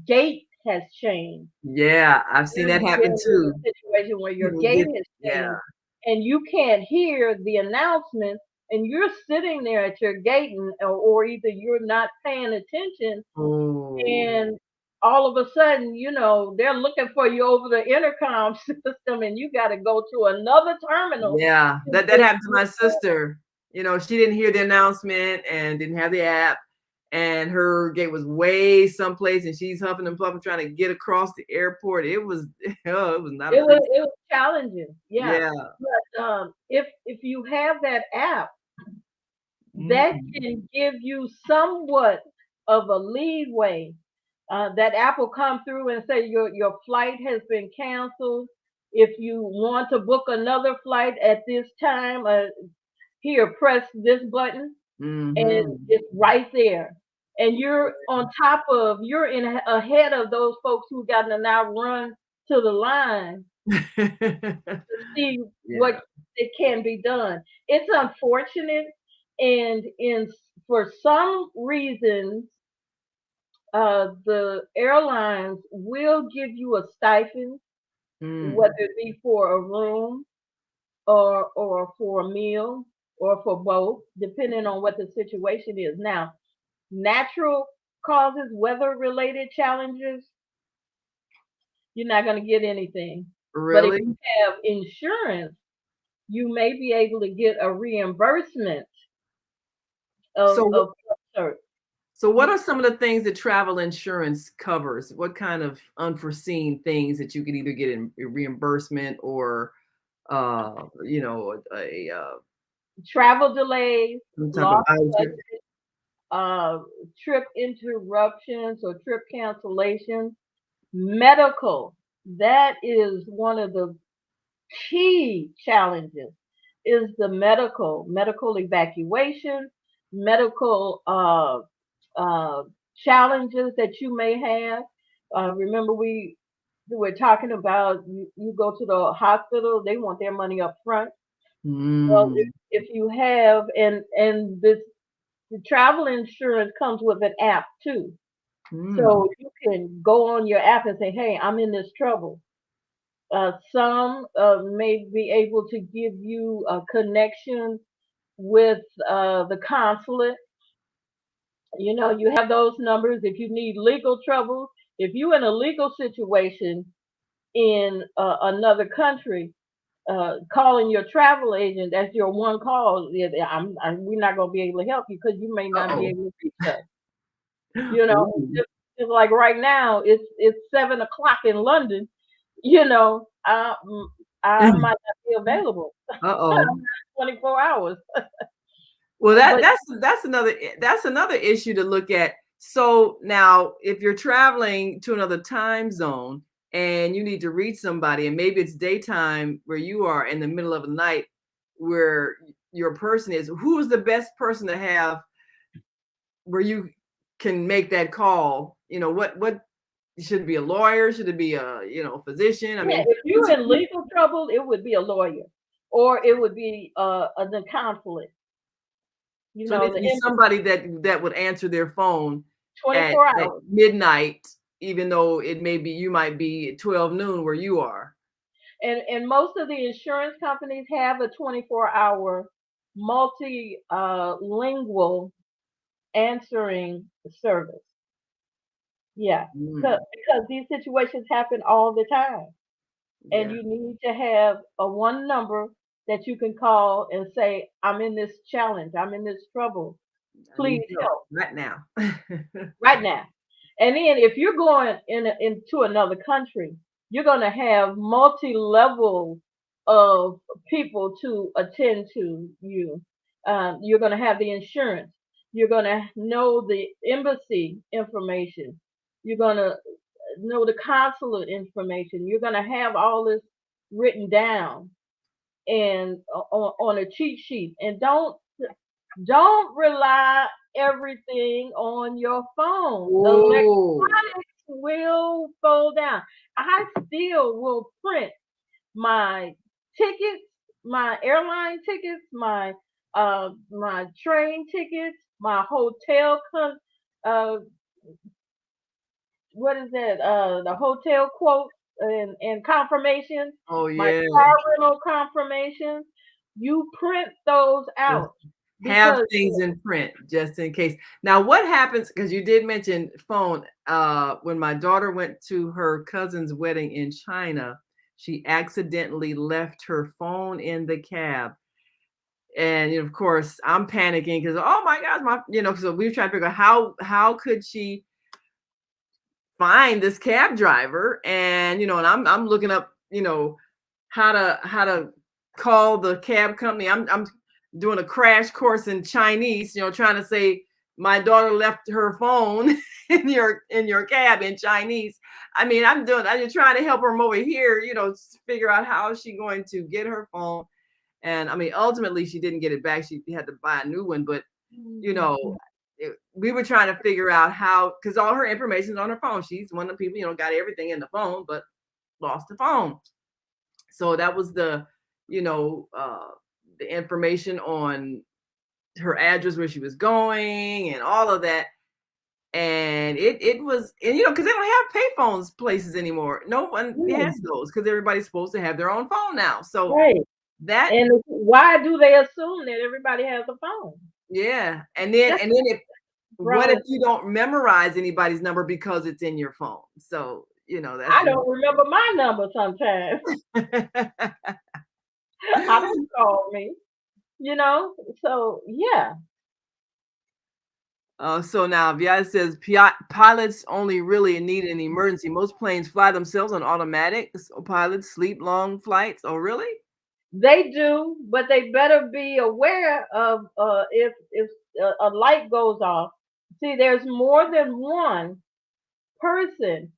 gate has changed. Yeah, I've seen that There's happen been too. a situation where your People gate get has yeah. changed and you can't hear the announcement, and you're sitting there at your gate, or either you're not paying attention, Oh. and all of a sudden, they're looking for you over the intercom system, and you got to go to another terminal Yeah, to that get happened to my sister. She didn't hear the announcement and didn't have the app, and her gate was way someplace, and she's huffing and puffing trying to get across the airport. It was oh, it was not a it was pretty. it was challenging, yeah. Yeah. But if you have that app, that Mm. can give you somewhat of a leeway. That app will come through and say your flight has been canceled. If you want to book another flight at this time, here, press this button, and Mhm. it's right there. And you're in ahead of those folks who got to now run to the line to see what Yeah. it can be done. It's unfortunate, and for some reasons, the airlines will give you a stipend, Mm. whether it be for a room or for a meal or for both, depending on what the situation is. Now, natural causes, weather related challenges, you're not going to get anything. But if Really? you have insurance, you may be able to get a reimbursement So of some So what are some of the things that travel insurance covers? What kind of unforeseen things that you could either get in reimbursement or travel delays, some type of lost voucher? budget, uh, trip interruptions or trip cancellations, medical. That is one of the key challenges is the medical evacuation, medical uh, challenges that you may have. Remember, we We're talking about you go to the hospital, they want their money up front. Well, Mm, if you have and this the travel insurance comes with an app too. mm, So you can go on your app and say, "Hey, I'm in this trouble." Some may be able to give you a connection with the consulate. You know, you have those numbers if you need legal trouble. If you're in a legal situation in another country, calling your travel agent, that's your one call. Yeah, we're not going to be able to help you because you may not be uh-oh. able to reach us. You know, Ooh. just like right now, it's 7 o'clock in London. You know, I might not be available. Uh-oh. 24 hours. Well, But that's another issue to look at. So now, if you're traveling to another time zone and you need to reach somebody, and maybe it's daytime where you are in the middle of the night where your person is, who is the best person to have where you can make that call? What should it be, a lawyer? Should it be a physician? I yeah, mean, if you're in legal trouble, it would be a lawyer, or it would be the consulate. You so it know, needs the to be embassy, somebody that would answer their phone at 24 hours. midnight, even though it may be you might be at 12 noon where you are. And most of the insurance companies have a 24-hour multi lingual answering service. Yeah, Mm, because these situations happen all the time, and yeah, you need to have a one number that you can call and say, "I'm in this challenge. I'm in this trouble. I need Please help help right now. right now." And then if you're going into another country, you're going to have multi-level of people to attend to you. You're going to have the insurance. You're going to know the embassy information. You're going to know the consulate information. You're going to have all this written down and on a cheat sheet. And don't rely everything on your phone. The Oh, electronics will fall down. I still will print my tickets, my airline tickets, my train tickets, my hotel uh what is that? The hotel quote and confirmations, oh my yeah. car rental confirmations. You print those Just out have because things in print just in case. Now, what happens? Because you did mention phone. When my daughter went to her cousin's wedding in China, she accidentally left her phone in the cab. And of course, I'm panicking because oh my gosh, so we were trying to figure out how could she find this cab driver, and and I'm looking up how to call the cab company. I'm doing a crash course in Chinese, trying to say my daughter left her phone in your cab in Chinese. I mean, I'm just trying to help her over here, figure out how is she going to get her phone. And I mean, ultimately, she didn't get it back. She had to buy a new one. But you know, we were trying to figure out how, because all her information is on her phone. She's one of the people, got everything in the phone, but lost the phone. So that was you know, uh, the information on her address, where she was going, and all of that. And it was, and because they don't have payphones places anymore. No one has mm, those because everybody's supposed to have their own phone now. So right. that And why do they assume that everybody has a phone? yeah, and then if what if Bro, you don't memorize anybody's number because it's in your phone? So, that's I don't remember my number sometimes. I don't call me, you know? So, yeah, so now Viad says pilots only really need an emergency. Most planes fly themselves on automatic. So pilots sleep long flights. Oh, really? they do, but they better be aware of if a light goes off. See, there's more than one person.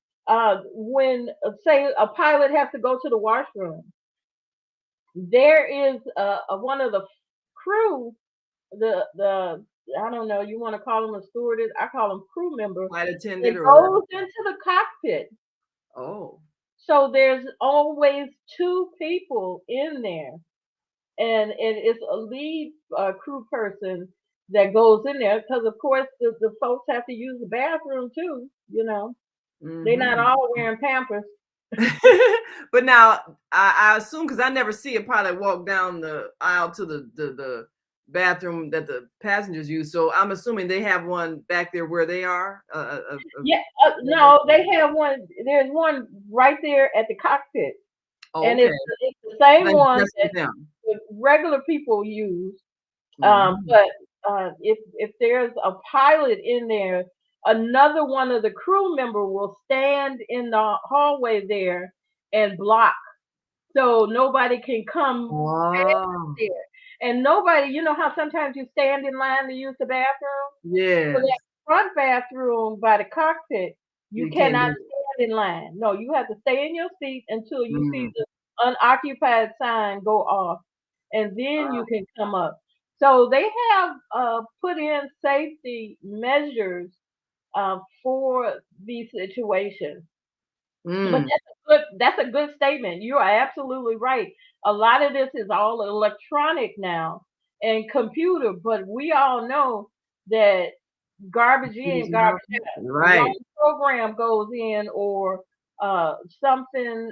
When, say, a pilot has to go to the washroom, there is one of the crew, the I don't know, you want to call them a stewardess, I call them crew member, Flight that attendant or whatever. goes into the cockpit Oh. So there's always two people in there, and it's a lead crew person that goes in there because, of course, the folks have to use the bathroom too. They're not Hmm. all wearing Pampers. But now I assume, because I never see a pilot walk down the aisle to the bathroom that the passengers use. So I'm assuming they have one back there where they are. Yeah, no, they have one. There's one right there at the cockpit, Oh, and okay, it's the same like one just for that them. the regular people use. Mhm. But if there's a pilot in there, another one of the crew member will stand in the hallway there and block, so nobody can come past Wow. there. And nobody, you know how sometimes you stand in line to use the bathroom? So that Yes, front bathroom by the cockpit, you you can't cannot do it. stand in line. No, you have to stay in your seat until you see Mm. the unoccupied sign go off, and then Ah. you can come up. So they have put in safety measures for these situations. But Mm. that's a good statement. You are absolutely right. A lot of this is all electronic now and computer, but we all know that garbage in, Computers now. garbage out. The Right. wrong program goes in, or something.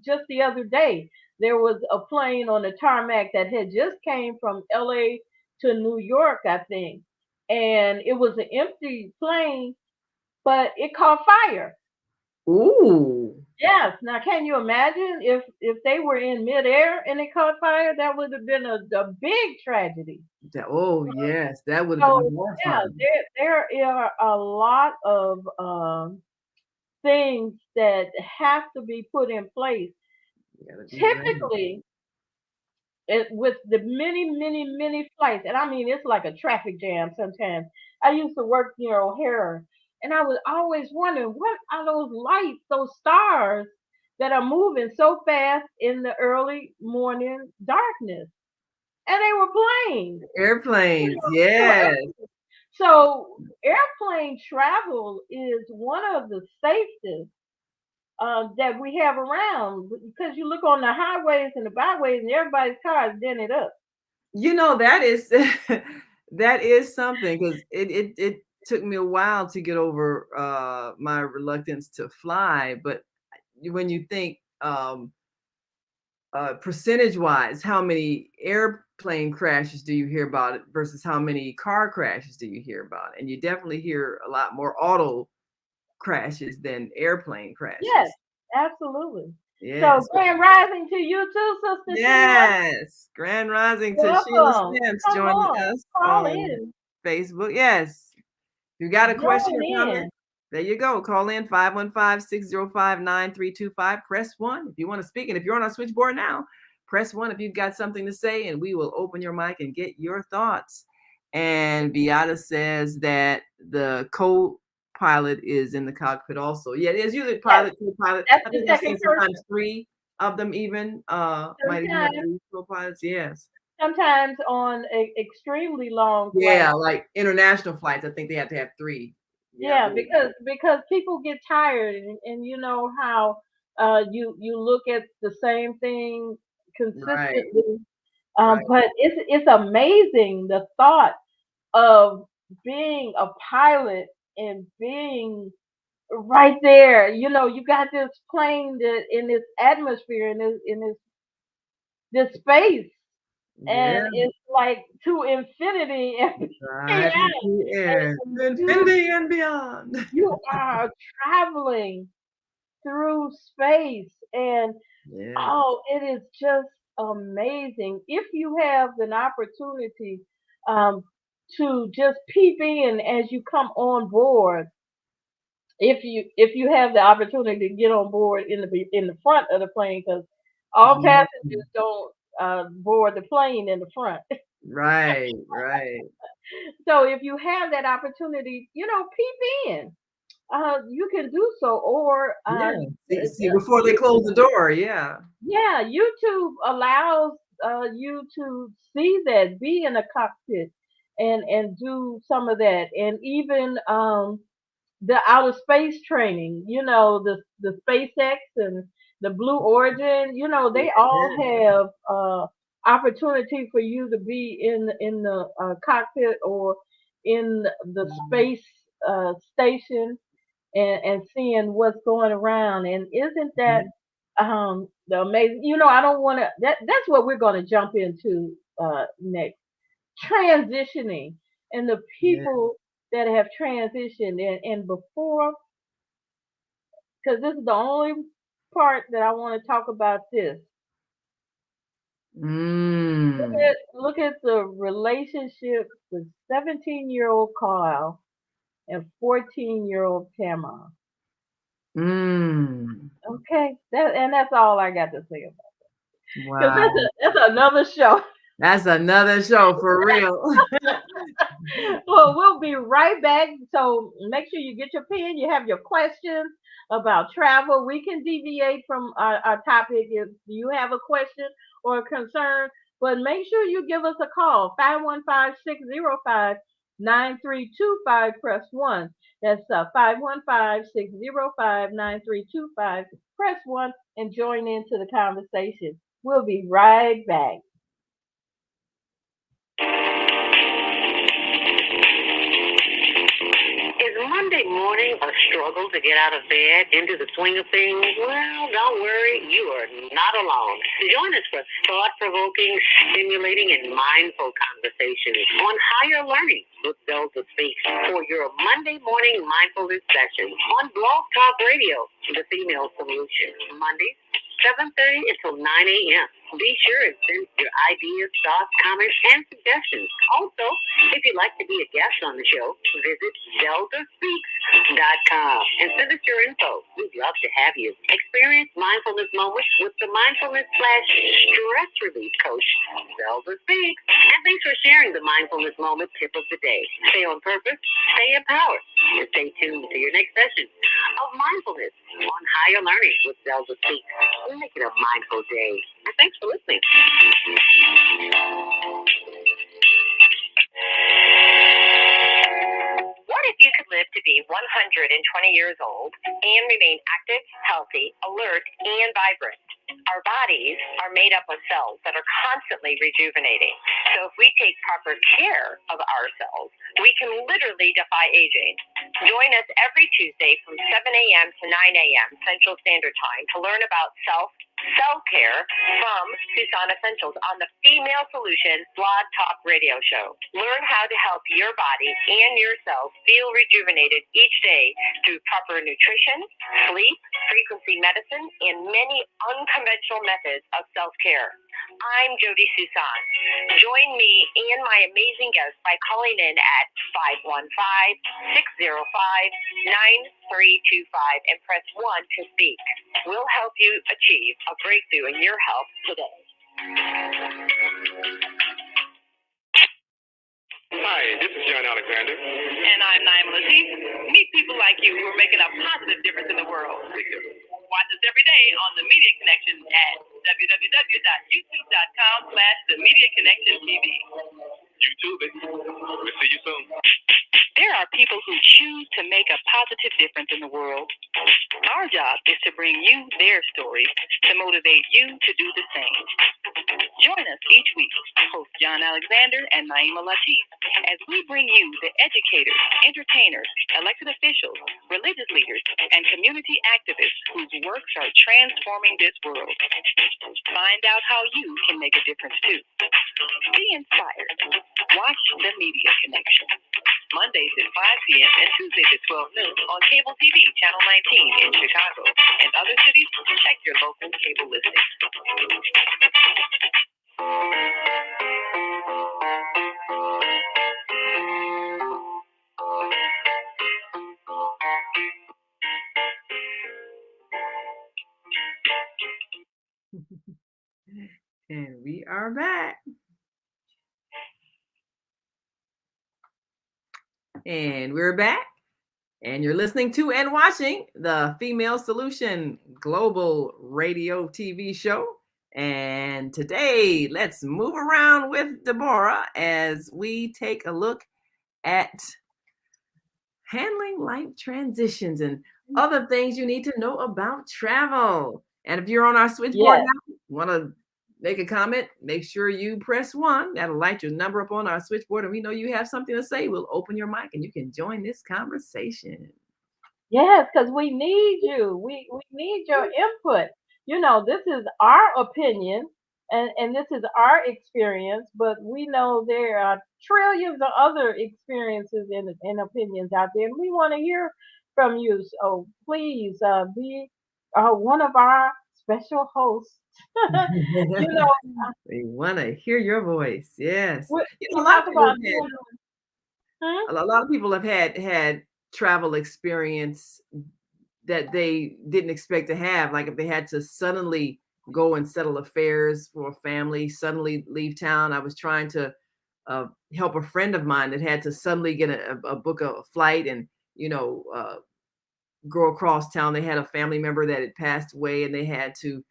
Just the other day, there was a plane on the tarmac that had just came from LA to New York, I think, and it was an empty plane, but it caught fire. Ooh. Yes. Now, can you imagine if they were in midair and it caught fire? That would have been a big tragedy. Oh yes, that would have been So yeah, horrifying. there are a lot of things that have to be put in place. You gotta be ready. Typically, with the many flights, and I mean it's like a traffic jam sometimes. I used to work near O'Hare, and I was always wondering what are those lights, those stars that are moving so fast in the early morning darkness, and they were planes. You Airplanes, know, they were yes. So airplane travel is one of the safest that we have around, because you look on the highways and the byways and everybody's car is dented up. That is that is something, because it took me a while to get over my reluctance to fly. But when you think percentage wise, how many airplane crashes do you hear about it versus how many car crashes do you hear about? And you definitely hear a lot more auto crashes than airplane Yes, crashes. absolutely. So Yes. grand rising to you too, Sister Sheila. Yes. Grand rising to Sheila Welcome. Stamps Come joining on, us call on in, Facebook. Yes. If you got a question join or comment, in. there you go. Call in 515-605-9325. Press 1 if you want to speak. And if you're on our switchboard now, press 1 if you've got something to say, and we will open your mic and get your thoughts. And Beata says that the co-pilot is in the cockpit also. Yeah, there's usually Yes, pilot, co-pilot. that's I the think I've second seen sometimes person. 3 of them even. Might even have Sometimes, 3 co-pilots. Yes. sometimes on extremely long Yeah, flights. like international flights, I think they have to have 3. Yeah, I Yeah, believe. because people get tired, and you know how you look at the same thing Right, consistently. right. But it's amazing the thought of being a pilot and being right there. You know, you got this plane that in this atmosphere, in this space, and Yeah, it's like to infinity and right beyond. into the air. And To infinity and beyond. you are traveling through space, and Yeah. oh, it is just amazing. If you have an opportunity um, to just peep in as you come on board, if you have the opportunity to get on board in the front of the plane, because all Yeah. passengers don't board the plane in the front. Right, right. So if you have that opportunity, peep in. You can do so, or Yeah. See, before they close the YouTube. door, yeah. Yeah, YouTube allows you to see that, be in a cockpit, and do some of that, and even the outer space training, the SpaceX and the Blue Origin, they all have opportunity for you to be in the cockpit or in the space station and seeing what's going around. And isn't that the amazing? I don't want to. That's what we're going to jump into next. Transitioning and the Yeah. people that have transitioned and before, because this is the only part that I want to talk about this. Mm. Look at the relationship with 17-year-old Carl and 14-year-old Tamara. Mm. Okay, that's all I got to say about it. Because Wow. that's another show. That's another show for real. Well, we'll be right back. So make sure you get your pen. You have your questions about travel. We can deviate from our topic if you have a question or a concern, but make sure you give us a call 515-605-9325. Press 1. That's 515-605-9325. Press 1 and join into the conversation. We'll be right back. Is Monday morning a struggle to get out of bed into the swing of things? Well, don't worry, you are not alone. Join us for thought-provoking, stimulating, and mindful conversations on higher learning with Zelda Speaks for your Monday morning mindfulness session on Blog Talk Radio, The Female Solution. Mondays, 7:30 until 9 a.m. Be sure and send your ideas, thoughts, comments, and suggestions. Also, if you'd like to be a guest on the show, visit zeldaspeaks.com and send us your info. We'd love to have you. Experience mindfulness moments with the mindfulness/stress relief coach, Zelda Speaks. And thanks for sharing the mindfulness moment tip of the day. Stay on purpose, stay empowered, and stay tuned to your next session of mindfulness on higher learning with Zelda Speaks. Make it a mindful day. And thanks for listening. What if you could live to be 120 years old and remain active, healthy, alert, and vibrant? Our bodies are made up of cells that are constantly rejuvenating. So if we take proper care of ourselves, we can literally defy aging. Join us every Tuesday from 7 a.m. to 9 a.m. Central Standard Time to learn about self-care from Tucson Essentials on the Female Solution Blog Talk Radio Show. Learn how to help your body and your cells feel rejuvenated each day through proper nutrition, sleep, frequency medicine, and many unconventional methods of self-care. I'm Jody Susan. Join me and my amazing guests by calling in at 515-605-9325 and press 1 to speak. We'll help you achieve a breakthrough in your health today. Hi, this is John Alexander. And I'm Naima Latif. Meet people like you who are making a positive difference in the world. Watch us every day on The Media Connection at www.youtube.com/TheMediaConnectionTV. YouTube it. We'll see you soon. There are people who choose to make a positive difference in the world. Our job is to bring you their stories to motivate you to do the same. Join us each week, host John Alexander and Naima Latif, as we bring you the educators, entertainers, elected officials, religious leaders, and community activists whose works are transforming this world. Find out how you can make a difference too. Be inspired. Watch The Media Connection. Mondays at 5 p.m. and Tuesdays at 12 noon on Cable TV, Channel 19 in Chicago. In other cities, check your local cable listings. And we are back. And we're back. And you're listening to and watching the Female Solution Global Radio TV show. And today, let's move around with Deborah as we take a look at handling life transitions and other things you need to know about travel. And if you're on our switchboard Yes. now, want to make a comment, make sure you press 1. That'll light your number up on our switchboard. And we know you have something to say. We'll open your mic and you can join this conversation. Yes, because we need you. We need your input. This is our opinion and this is our experience, but we know there are trillions of other experiences and opinions out there, and we want to hear from you. So please be one of our special hosts. you know, We want to hear your voice. Yes. we A lot of talk people about have had doing. Hmm? a lot of people have had travel experience that they didn't expect to have. Like if they had to suddenly go and settle affairs for a family, suddenly leave town. I was trying to uh, help a friend of mine that had to suddenly get a book a flight and go across town. They had a family member that had passed away, and they had to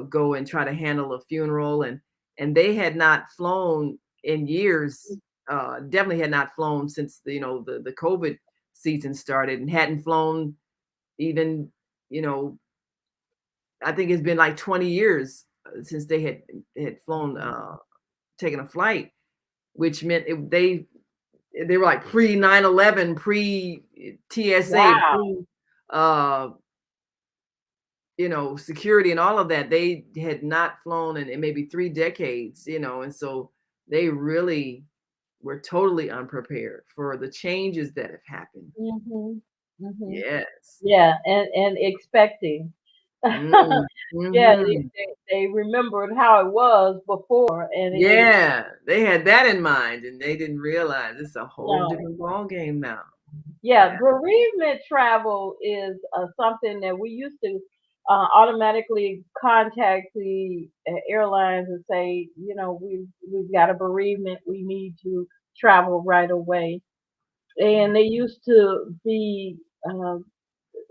go and try to handle a funeral, and they had not flown in years. Definitely had not flown since the COVID season started, and hadn't flown even you know I think it's been like 20 years since they had flown, taken a flight, which meant they were like pre 9/11, pre TSA, Wow. pre uh, security and all of that. They had not flown in maybe 3 decades, and so they really were totally unprepared for the changes that have happened. Hmm. Hmm. Yes. Yeah, and expecting. Mm, Yeah, mhm. they remembered how it was before, and Yeah, they had that in mind, and they didn't realize it's a whole no, different ball game now. yeah, Yeah. bereavement travel is something that we used to automatically contact the airlines and say, we've got a bereavement, we need to travel right away, and they used to be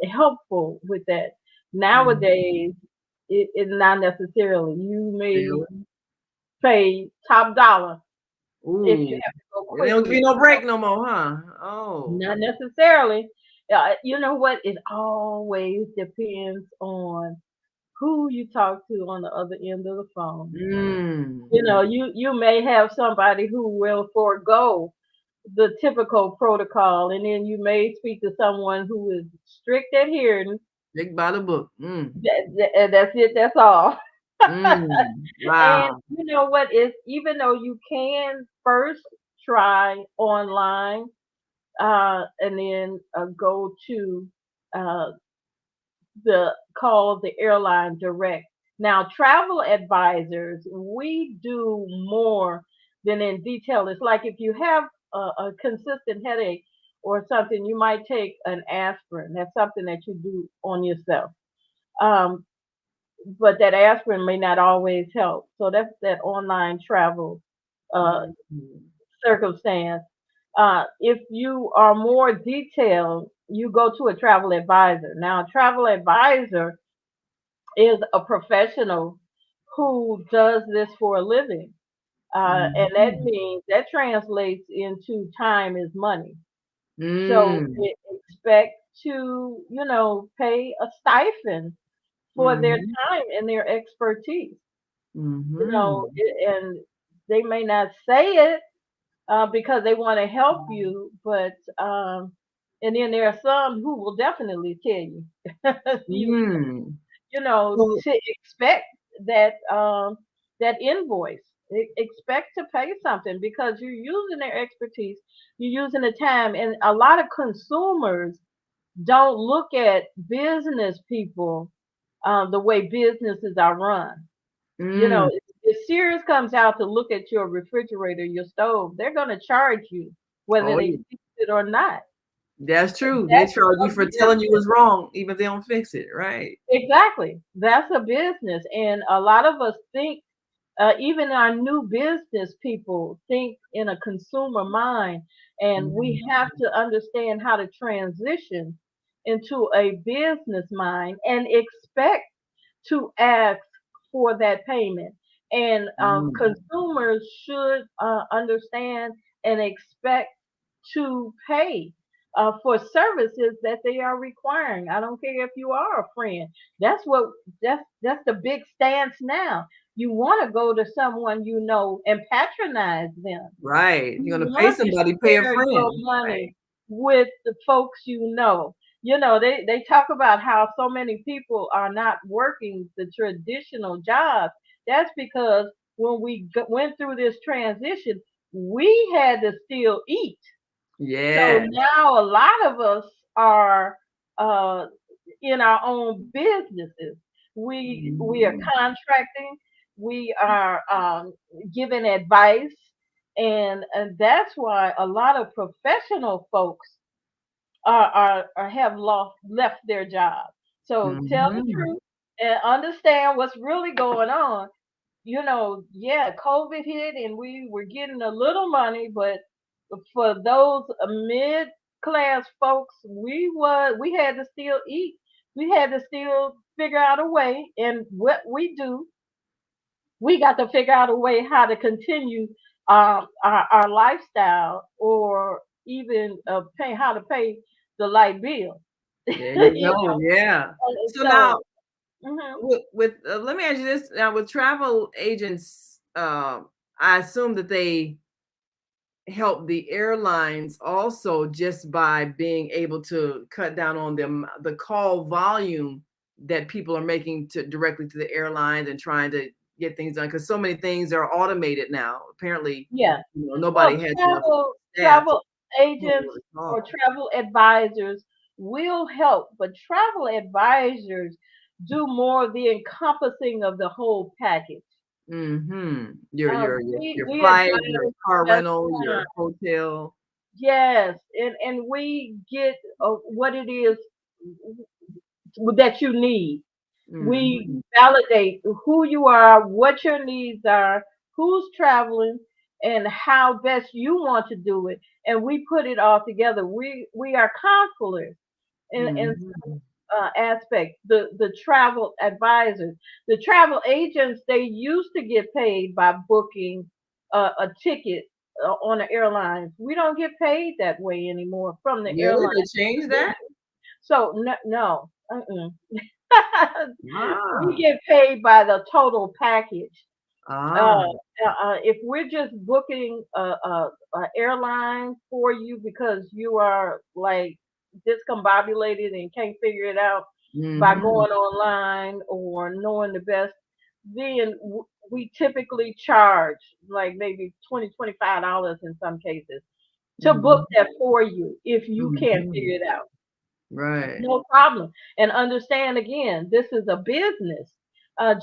helpful with that. Mhm. Nowadays, it not necessarily. You may Really? pay top dollar if you Ooh, have to go they don't give you quickly. no break no more, huh? Oh. Not necessarily. You know what? It always depends on who you talk to on the other end of the phone. Mm. You may have somebody who will forego the typical protocol, and then you may speak to someone who is strict adherence. Stick by the book. Mm. That's it. That's all. Mm. And Wow. you know what is, even though you can first try online, and then go to uh, the call the airline direct. Now, travel advisors, we do more than in detail. It's like if you have a consistent headache or something, you might take an aspirin. That's something that you do on yourself. Um, but that aspirin may not always help. So that's that online travel uh, Mhm. circumstance. If you are more detailed, you go to a travel advisor. Now, a travel advisor is a professional who does this for a living. And that Mhm. means that translates into time is money. So Mm. they expect to, pay a stipend for their Mhm. time and their expertise. Mhm. And they may not say it because they want to help you, but and then there are some who will definitely tell you, you Mm. So to expect that invoice. Expect to pay something because you're using their expertise, you're using the time, and a lot of consumers don't look at business people the way businesses are run. mm. If Sears comes out to look at your refrigerator, your stove, they're going to charge you whether Oh they yeah. fix it or not. That's true. They That's charge you a for telling you business. what's wrong, even if they don't fix it, right? Exactly. That's a business. And a lot of us think, even our new business people think in a consumer mind. And we Mhm. have to understand how to transition into a business mind and expect to ask for that payment. And Mm. consumers should understand and expect to pay. for services that they are requiring. I don't care if you are a friend. That's what that's the big stance now. You want to go to someone you know and patronize them. Right. You You're gonna pay want to somebody, pay a share your friend. Right. money with the folks you know. They talk about how so many people are not working the traditional jobs. That's because when we went through this transition, we had to still eat. So Yeah. now a lot of us are uh, in our own businesses. We are Mhm. contracting. We are giving advice, and that's why a lot of professional folks are have lost left their job. So tell the Mhm. truth and understand what's really going on. Yeah, COVID hit and we were getting a little money, but for those mid class folks, we had to still eat. We had to still figure out a way. And what we do, we got to figure out a way how to continue our lifestyle, or even pay how to pay the light bill. There you you go. know, Yeah. So now so mhm. with let me ask you this now, with travel agents, I assume that they help the airlines also just by being able to cut down on them the call volume that people are making to directly to the airlines and trying to get things done, because so many things are automated now. Apparently, Yeah. nobody Well, has enough staff to travel handle agents the or call. travel advisors will help, but travel advisors do more of the encompassing of the whole package. Mm-hmm. Your your your We your we flight, advise your car that's rental, fine. your hotel. Yes, and we get what it is that you need. We Mm-hmm. validate who you are, what your needs are, who's traveling, and how best you want to do it. And we put it all together. We are counselors in Mm-hmm. aspects. The travel advisors, the travel agents, they used to get paid by booking a ticket on the airlines. We don't get paid that way anymore from the Really? airline. They changed that? So no, no. Uh-uh. We Ah. get paid by the total package. Ah. If we're just booking a airline for you because you are like discombobulated and can't figure it out by Mm-hmm. going online or knowing the best, then we typically charge like maybe $20, $25 in some cases to book Mm-hmm. that for you if you can't Mm-hmm. figure it out. Right. No problem. And understand again, this is a business.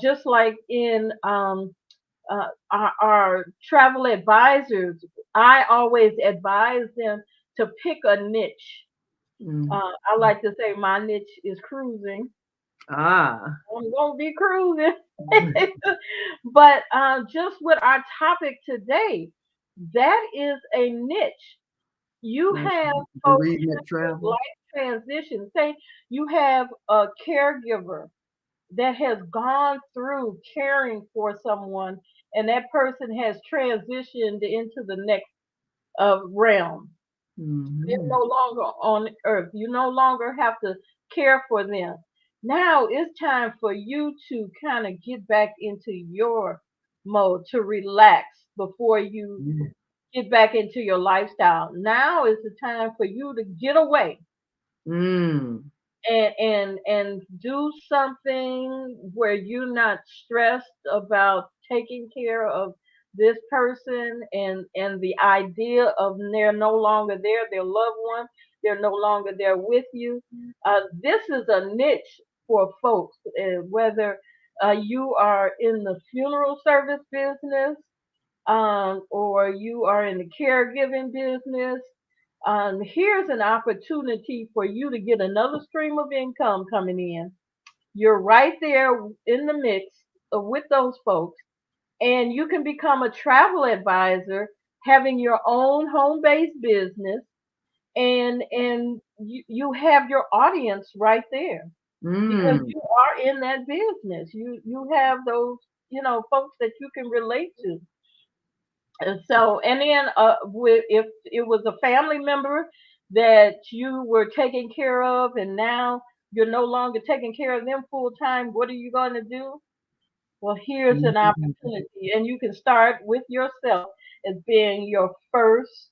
Just like in our travel advisors, I always advise them to pick a niche. Mm. I like to say my niche is cruising. Ah. I'm gonna be cruising, but just with our topic today, that is a niche. You Mm. have folks Bereavement travel. life transition. Say you have a caregiver that has gone through caring for someone, and that person has transitioned into the next realm. They're Mm-hmm. no longer on earth. You no longer have to care for them. Now it's time for you to kind of get back into your mode to relax before you Yeah. get back into your lifestyle. Now is the time for you to get away Mm. and do something where you're not stressed about taking care of this person and the idea of they're no longer there, their loved one, they're no longer there with you. This is a niche for folks, whether you are in the funeral service business, or you are in the caregiving business. Here's an opportunity for you to get another stream of income coming in. You're right there in the mix with those folks, and you can become a travel advisor, having your own home-based business, and you have your audience right there because Mm. you are in that business. You have those folks that you can relate to. And so, and then with if it was a family member, that you were taking care of and now you're no longer taking care of them full time. What are you going to do? Well, here's an Mhm. opportunity, and you can start with yourself as being your first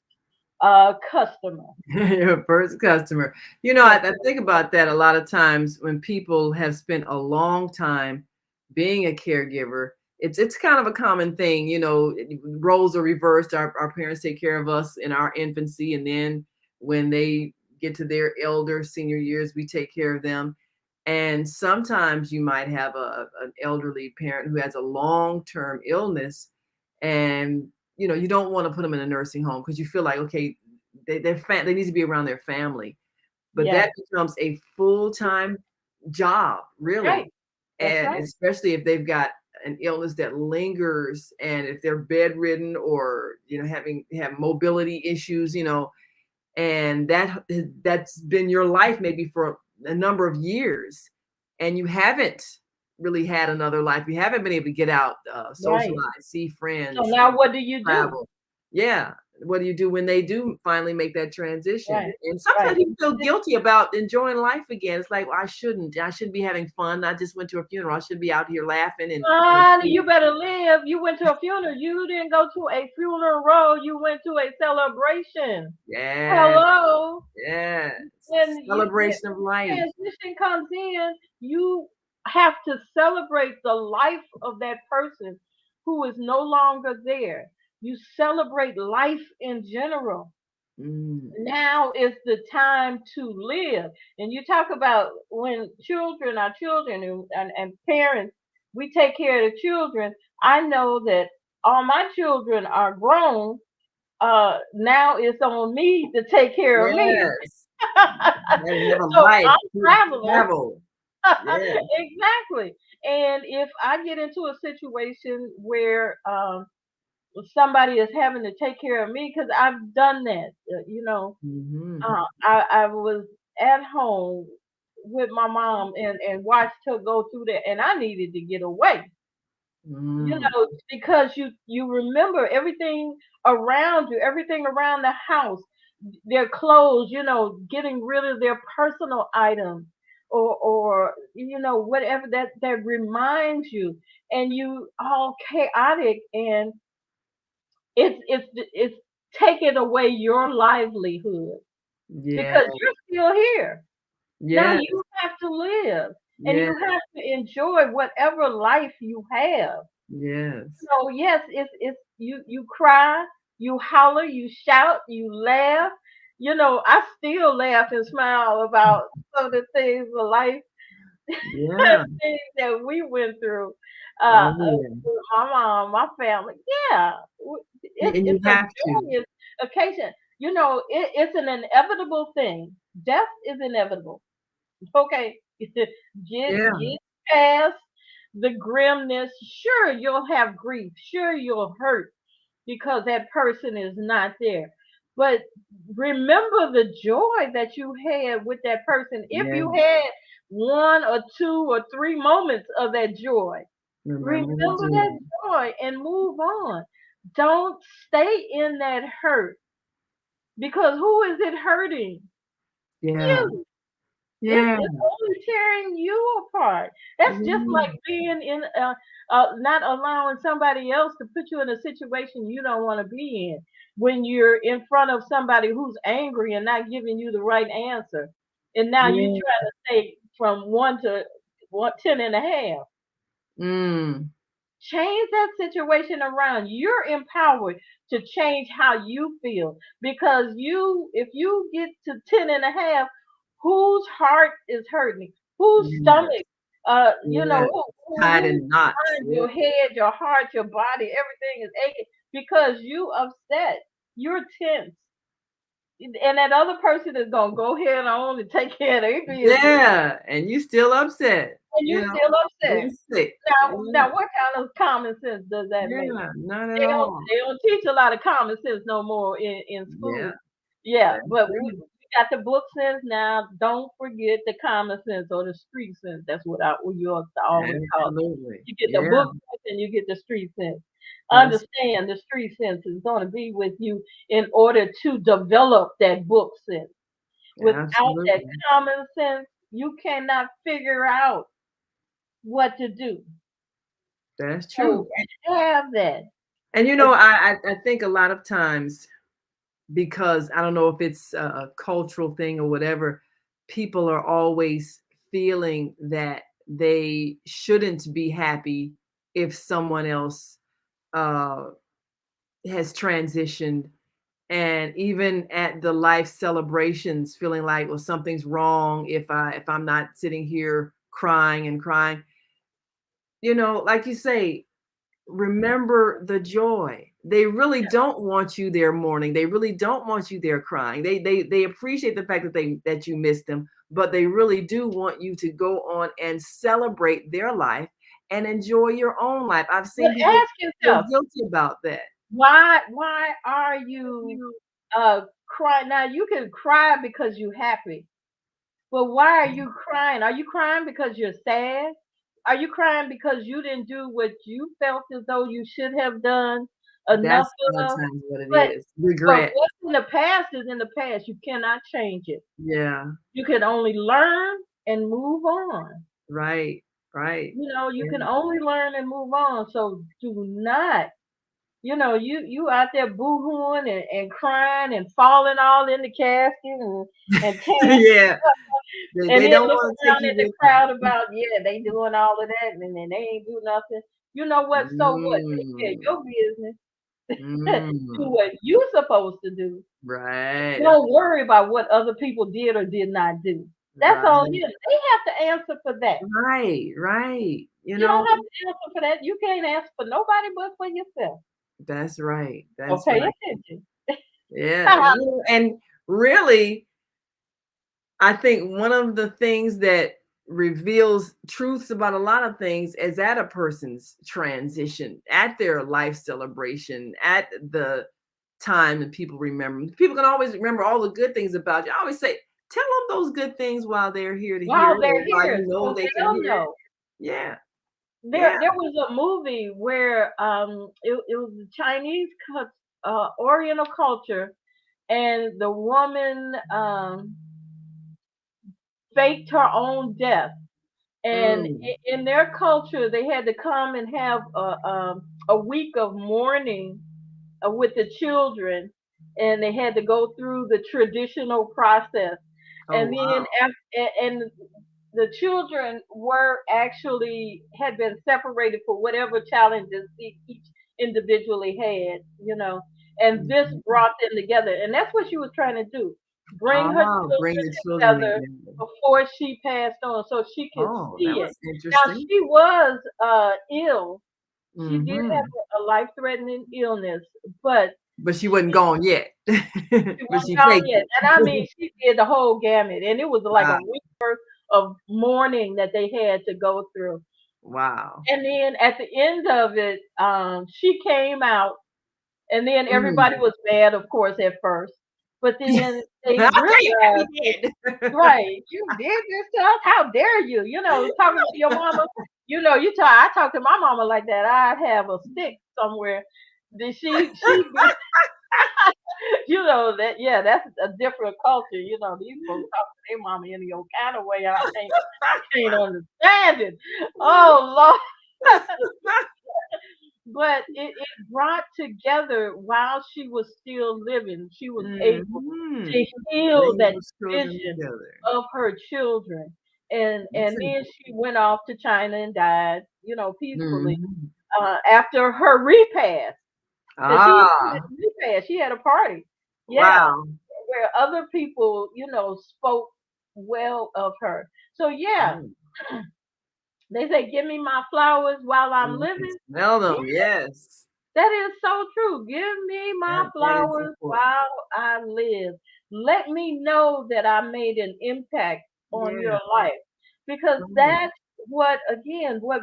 customer. Your first customer. Yes, I think about that a lot of times when people have spent a long time being a caregiver. It's kind of a common thing, roles are reversed. Our parents take care of us in our infancy, and then when they get to their elder senior years, we take care of them. And sometimes you might have an elderly parent who has a long-term illness, and you don't want to put them in a nursing home because you feel like, okay, they need to be around their family, but yes, that becomes a full-time job, really, right. That's and right. especially if they've got an illness that lingers, and if they're bedridden, or have mobility issues, and that's been your life maybe for a number of years, and you haven't really had another life. You haven't been able to get out, Right. socialize, see So friends, now what do you do? travel. Yeah. What do you do when they do finally make that transition? Right. And sometimes Right. you feel guilty about enjoying life again. It's like, well, I shouldn't be having fun. I just went to a funeral. I should be out here laughing Honey, you better live. You went to a funeral. You didn't go to a funeral. You went to a celebration. yeah, Hello. yeah. When when Celebration of life. transition comes in, you have to celebrate the life of that person who is no longer there. You celebrate life in general. Mm, Now is the time to live. And you talk about when children are children, and parents, we take care of the children. I know that all my children are grown. Now it's on me to take care of me. yes. Have a So life I'm to traveling. travel. Yeah. Exactly. And if I get into a situation where somebody is having to take care of me, because I've done that, Hmm. I was at home with my mom and watched her go through that, and I needed to get away. Mm, Because you remember everything around you, everything around the house, their clothes, getting rid of their personal items, or whatever that reminds you, and you all chaotic, and it's taking away your livelihood yeah. because you're still here. Now Yeah. you have to live, and Yeah. you have to enjoy whatever life you have. Yes. So yes, it's you cry, you holler, you shout, you laugh. I still laugh and smile about some of the things of life, Yeah. things that we went through. Oh, yeah. With my mom, my family. Yeah, And you it's a have to. joyous occasion. It's an inevitable thing. Death is inevitable. Okay, Yeah. get past the grimness. Sure, you'll have grief. Sure, you'll hurt because that person is not there. But remember the joy that you had with that person. If Yeah. you had one or two or three moments of that joy, Remember the remember that joy. joy and move on. Don't stay in that hurt, because who is it hurting? Yeah. You. It's Yeah. it's only tearing you apart. That's just like Yeah. being in not allowing somebody else to put you in a situation you don't want to be in. When you're in front of somebody who's angry and not giving you the right answer, and now you Yeah. try to say from one to one 10.5. Mm. Change that situation around. You're empowered to change how you feel, because if you get to 10.5, whose heart is hurting? Whose Yeah. stomach? Yeah. Tied Whose in knots. mind, Yeah. your head, your heart, your body, everything is aching because you upset. You're tense. And that other person is gonna go ahead on and take care of their business, Yeah. And you still upset, and you still and upset. you sick. Now, what kind of common sense does that make? Yeah. Not at They don't all. they don't teach a lot of common sense no more in Yeah. school. Yeah, That's but we true. got the book sense now. Don't forget the common sense or the street sense. That's what we used to always call it. Absolutely. You get the Yeah. book sense and you get the street sense. That's Understand the street sense is going to be with you in order to develop that book sense. Without that Absolutely. common sense, you cannot figure out what to do. That's true. So have that. And And I think a lot of times, because I don't know if it's a cultural thing or whatever, people are always feeling that they shouldn't be happy if someone else uh, has transitioned. And even at the life celebrations, feeling like, well, something's wrong if I'm not sitting here crying and crying. Like you say, remember the joy. They really don't want you there mourning. They really don't want you there crying. They appreciate the fact that you missed them, but they really do want you to go on and celebrate their life and enjoy your own life. I've but seen people ask feel yourself, guilty about that. why are you crying? Now you can cry because you're happy, but why are you crying? Are you crying because you're sad? Are you crying because you didn't do what you felt as though you should have done enough That's a lot of of? times what it But is. but Regret. what's in the past is in the past. You cannot change it. Yeah. You can only learn and move on. Right. Right. You can Yeah. only learn and move on. So do not, you out there boo-hooing and crying and falling all in the casket and tearing, Yeah. They, and they then don't look want to take around you in the with crowd them. about, yeah, they doing all of that, and then they ain't do nothing. You know what? So what? Take care of Mm. your business. Do Mm. what you supposed to do. Right. That's Don't worry about what other people did or did not do. That's on right. you. They have to answer for that. Right. Right. You don't have to answer for that. You can't answer for nobody but for yourself. That's right. So That's pay right. attention. Yeah. And really, I think one of the things that reveals truths about a lot of things is at a person's transition, at their life celebration, at the time that people remember. People can always remember all the good things about you. I always say, tell them those good things while they're here to hear While it, they're or while here, you know so they can they'll hear it. know. Yeah. There Yeah. there was a movie where it was a Chinese Oriental culture, and the woman faked her own death. And Mm. in their culture, they had to come and have a week of mourning with the children, and they had to go through the traditional process. Oh And then wow. and the children were actually had been separated for whatever challenges each individually had, and this Mhm. brought them together. And that's what she was trying to do, bring her Bring children the children together together. before she passed on so she could Oh, that see was it. Now, interesting. she was ill. She did have Hmm. a life-threatening illness, but But she wasn't gone yet. she But wasn't she gone faked yet. And I it. mean, she did the whole gamut, and it was like a Wow. week worth of mourning that they had to go through. Wow. And then at the end of it, she came out, and then Mm. everybody was mad, of course, at first. But then they I'll tell you how realized, we did. right, you did this to us. How dare you? Talking to your mama. I talk to my mama like that. I have a stick somewhere. Did she be, that, yeah, that's a different culture. These folks talk to their mama in your kind of way. I can't understand it. Oh Lord. But it brought together while she was still living. She was able Mhm. to heal Bring that those children vision together. of her children. And That's and then she went off to China and died, peacefully, mhm. after her repast. Because she had Ah, a repast. She had a party. Yeah, wow. where other people, spoke well of her. So yeah, Mm. they say, "Give me my flowers while I'm You can living." smell Yeah, them. Yes. that is so true. Give me my That is flowers important. while I live. Let me know that I made an impact on Yeah. your life. Because Right. that's what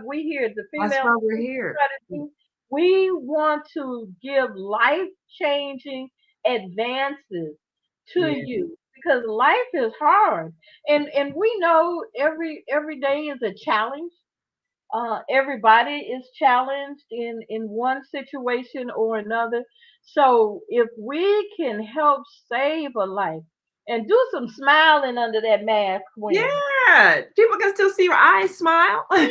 we here, the That's female why we're group, here. try to do. We want to give life changing advances to Yeah. you because life is hard. And we know every day is a challenge. Everybody is challenged in one situation or another. So if we can help save a life, and do some smiling under that mask, Queen. Yeah, people can still see your eyes smile. Yeah.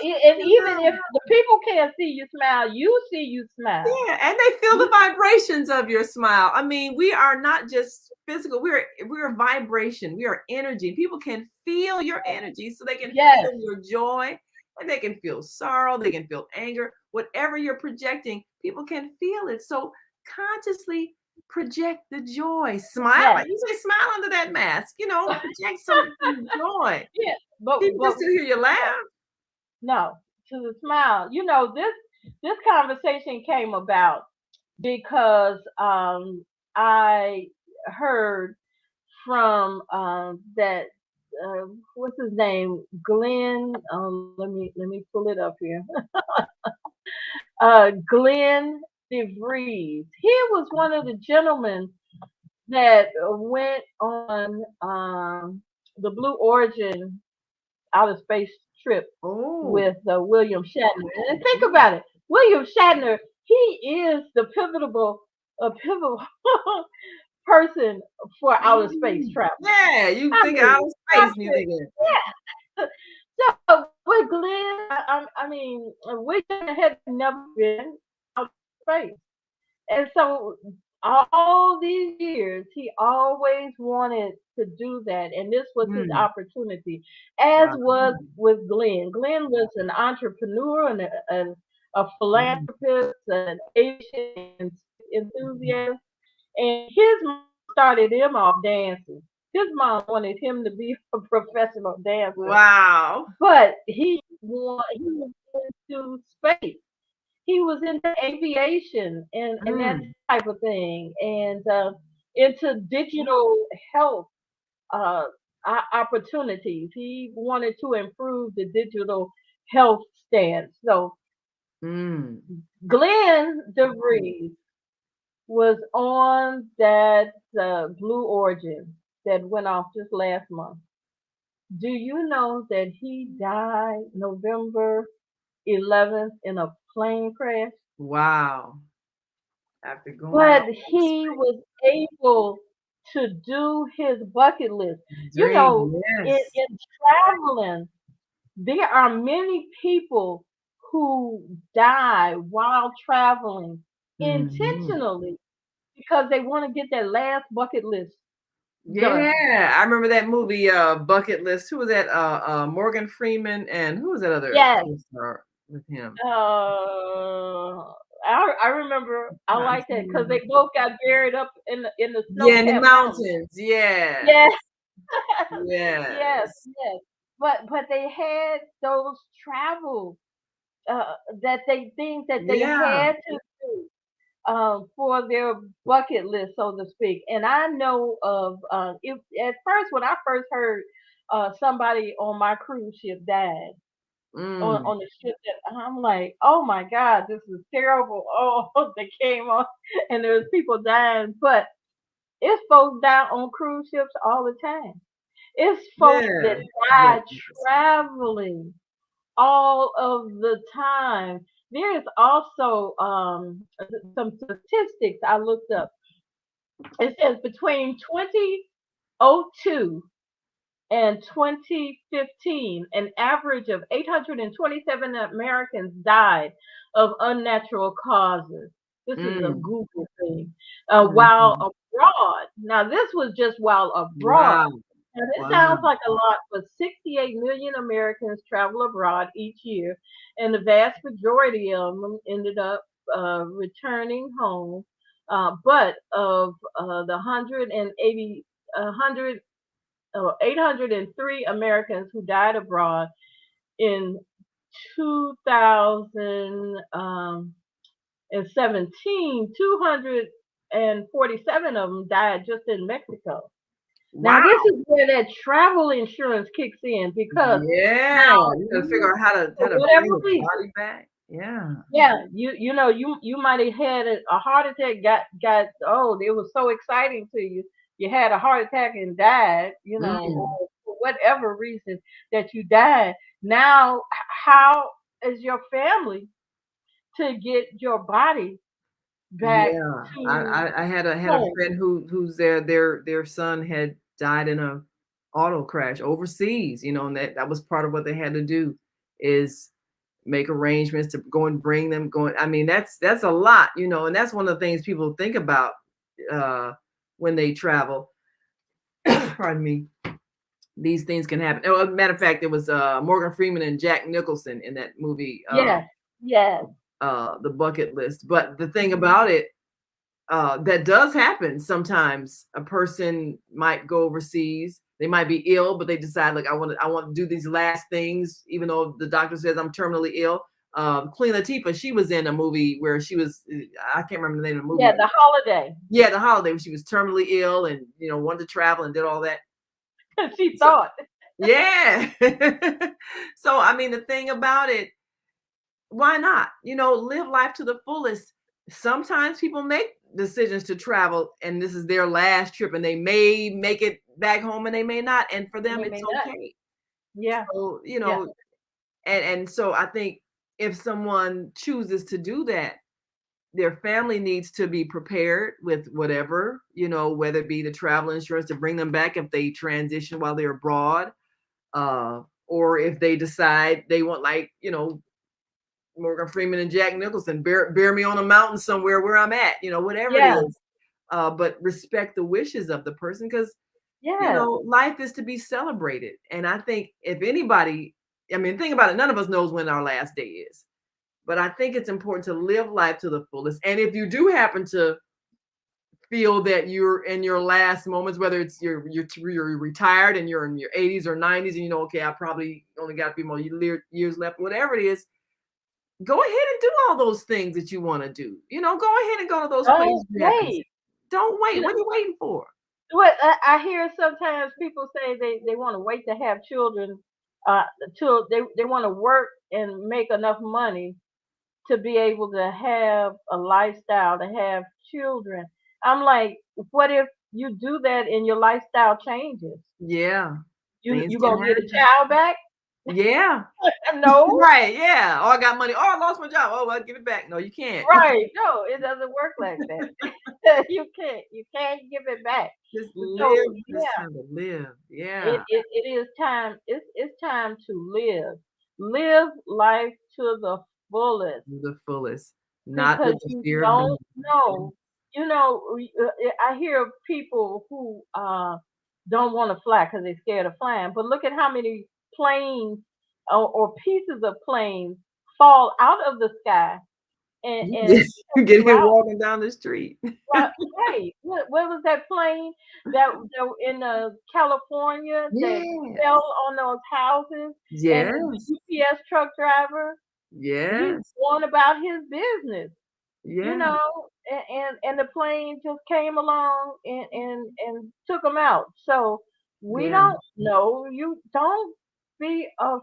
And even if the people can't see you smile, you see you smile. Yeah, and they feel the You, vibrations of your smile. I mean, we are not just physical, we're vibration, we are energy. People can feel your energy, so they can yes, feel your joy, and they can feel sorrow, they can feel anger. Whatever you're projecting, people can feel it. So consciously project the joy. Smile, yes, like you say, smile under that mask, project some joy. yeah. But People can but still hear you laugh. no, to the smile. This conversation came about because I heard from that what's his name, Glenn. Let me pull it up here. Glenn DeVries. He was one of the gentlemen that went on the Blue Origin outer space trip Oh, with William Shatner. And think about it, William Shatner, he is the pivotal person for outer space mhm. travel. Yeah, you I think mean, outer I space, and you mean, thinking, yeah. So with Glenn, I mean, William had never been out of space, and so all these years he always wanted to do that, and this was his mm, opportunity, as wow. was with Glenn. Glenn was an entrepreneur and a Mhm. philanthropist, an Asian enthusiast, and his mom started him off dancing. His mom wanted him to be a professional dancer, Wow. but he was into space. He was into aviation and that Mm, type of thing, and into digital health uh, opportunities. He wanted to improve the digital health stance. So mm. Glenn DeVries was on that Blue Origin that went off just last month. Do you know that he died November 11th in a plane crash? Wow. After going But out in he was able to do his bucket list. space, You dream, know, yes. in traveling, there are many people who die while traveling Mhm. intentionally because they want to get that last bucket list done. Yeah, I remember that movie, Bucket List. Who was that? Morgan Freeman, and who was that other Yes. co-star with him? I remember. I Trying like to that because remember. they both got buried up in the Yeah, in the snow-capped mountains. mountains. Yes, Yes. Yes, yes. yes. But they had those travel that they things that they Yeah. had to do for their bucket list, so to speak. And I know of if at first when I first heard somebody on my cruise ship died Mm. on the ship, that I'm like, oh my God, this is terrible. Oh, they came on and there's people dying, but it's folks die on cruise ships all the time. It's folks that Yeah. die Yes. traveling all of the time. There is also some statistics I looked up. It says between 2002 and 2015, an average of 827 Americans died of unnatural causes. This is a Mm. Google thing. While Mhm. abroad, now this was just while abroad. Wow. Now this Wow. sounds like a lot, but 68 million Americans travel abroad each year, and the vast majority of them ended up returning home. But of the 180, 803 Americans who died abroad in 2017, 247 of them died just in Mexico. Now, this Wow. is where that travel insurance kicks in because Yeah. now, You gotta figure out how for to bring whatever the reason, body back. Yeah. yeah, you might have had a heart attack, got oh, it was so exciting to you. You had a heart attack and died, or Mm. for whatever reason that you died. Now, how is your family to get your body back Yeah, to I had a home. friend who's their son had died in a auto crash overseas, and that was part of what they had to do is make arrangements to go and bring them going. I mean, that's a lot, and that's one of the things people think about uh when they travel. Pardon me. These things can happen. Oh, as a matter of fact, there was Morgan Freeman and Jack Nicholson in that movie, Yes, yes. The Bucket List. But the thing Mhm. about it, that does happen sometimes. A person might go overseas. They might be ill, but they decide, like, I want to do these last things, even though the doctor says I'm terminally ill. Queen Latifah, she was in a movie where she was, I can't remember the name of the Yeah, movie. the holiday. Yeah, The Holiday, when she was terminally ill and wanted to travel and did all that. She So, thought. yeah. So I mean, the thing about it, why not? Live life to the fullest. Sometimes people make decisions to travel and this is their last trip and they may make it back home and they may not. And for them, They it's may not. okay. Yeah, So, yeah. and so I think if someone chooses to do that, their family needs to be prepared with whatever, whether it be the travel insurance to bring them back if they transition while they're abroad, or if they decide they want, like, Morgan Freeman and Jack Nicholson, bear me on a mountain somewhere where I'm at, whatever it Yeah, is. But respect the wishes of the person because, yes. life is to be celebrated. And I think if anybody, I mean, think about it, none of us knows when our last day is. But I think it's important to live life to the fullest. And if you do happen to feel that you're in your last moments, whether it's you're retired and you're in your 80s or 90s, and okay, I probably only got a few more years left, whatever it is, go ahead and do all those things that you want to do. Go ahead and go to those places Don't you have wait. considered. Don't You wait. know What are you waiting for? what I hear sometimes people say they want to wait to have children, uh, till they want to work and make enough money to be able to have a lifestyle, to have children. I'm like, what if you do that and your lifestyle changes? Yeah, things You can gonna get a happen. child back? Yeah. No, Right. Yeah. Oh, I got money. Oh, I lost my job. Oh, well, give it back. No, you can't. right? No, it doesn't work like that. You can't give it back. Just So live. It's yeah, time to live. it, Yeah. it, it is time. It's time to live life to the fullest, To the fullest, not because with the you fear of don't dying. know. I hear people who don't want to fly because they're scared of flying. But look at how many planes or pieces of planes fall out of the sky and You get hit throughout. walking down the street. Right, right. What was that plane that in California that Yes. fell on those houses, and the Yes. UPS truck driver, he Yes. went about his business, you Yeah. know, and the plane just came along and took him out. So we Yeah. don't know. You don't be a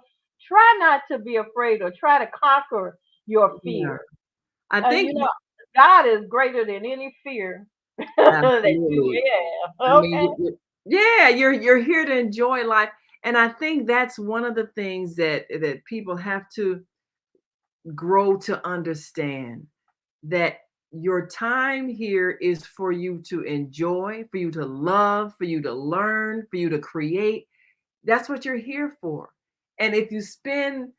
try not to be afraid or try to conquer your Yeah. fear. I You think know, God is greater than any fear that you absolutely. may I have. mean, Okay. yeah, you're here to enjoy life, and I think that's one of the things that people have to grow to understand, that your time here is for you to enjoy, for you to love, for you to learn, for you to create. That's what you're here for. And if you spend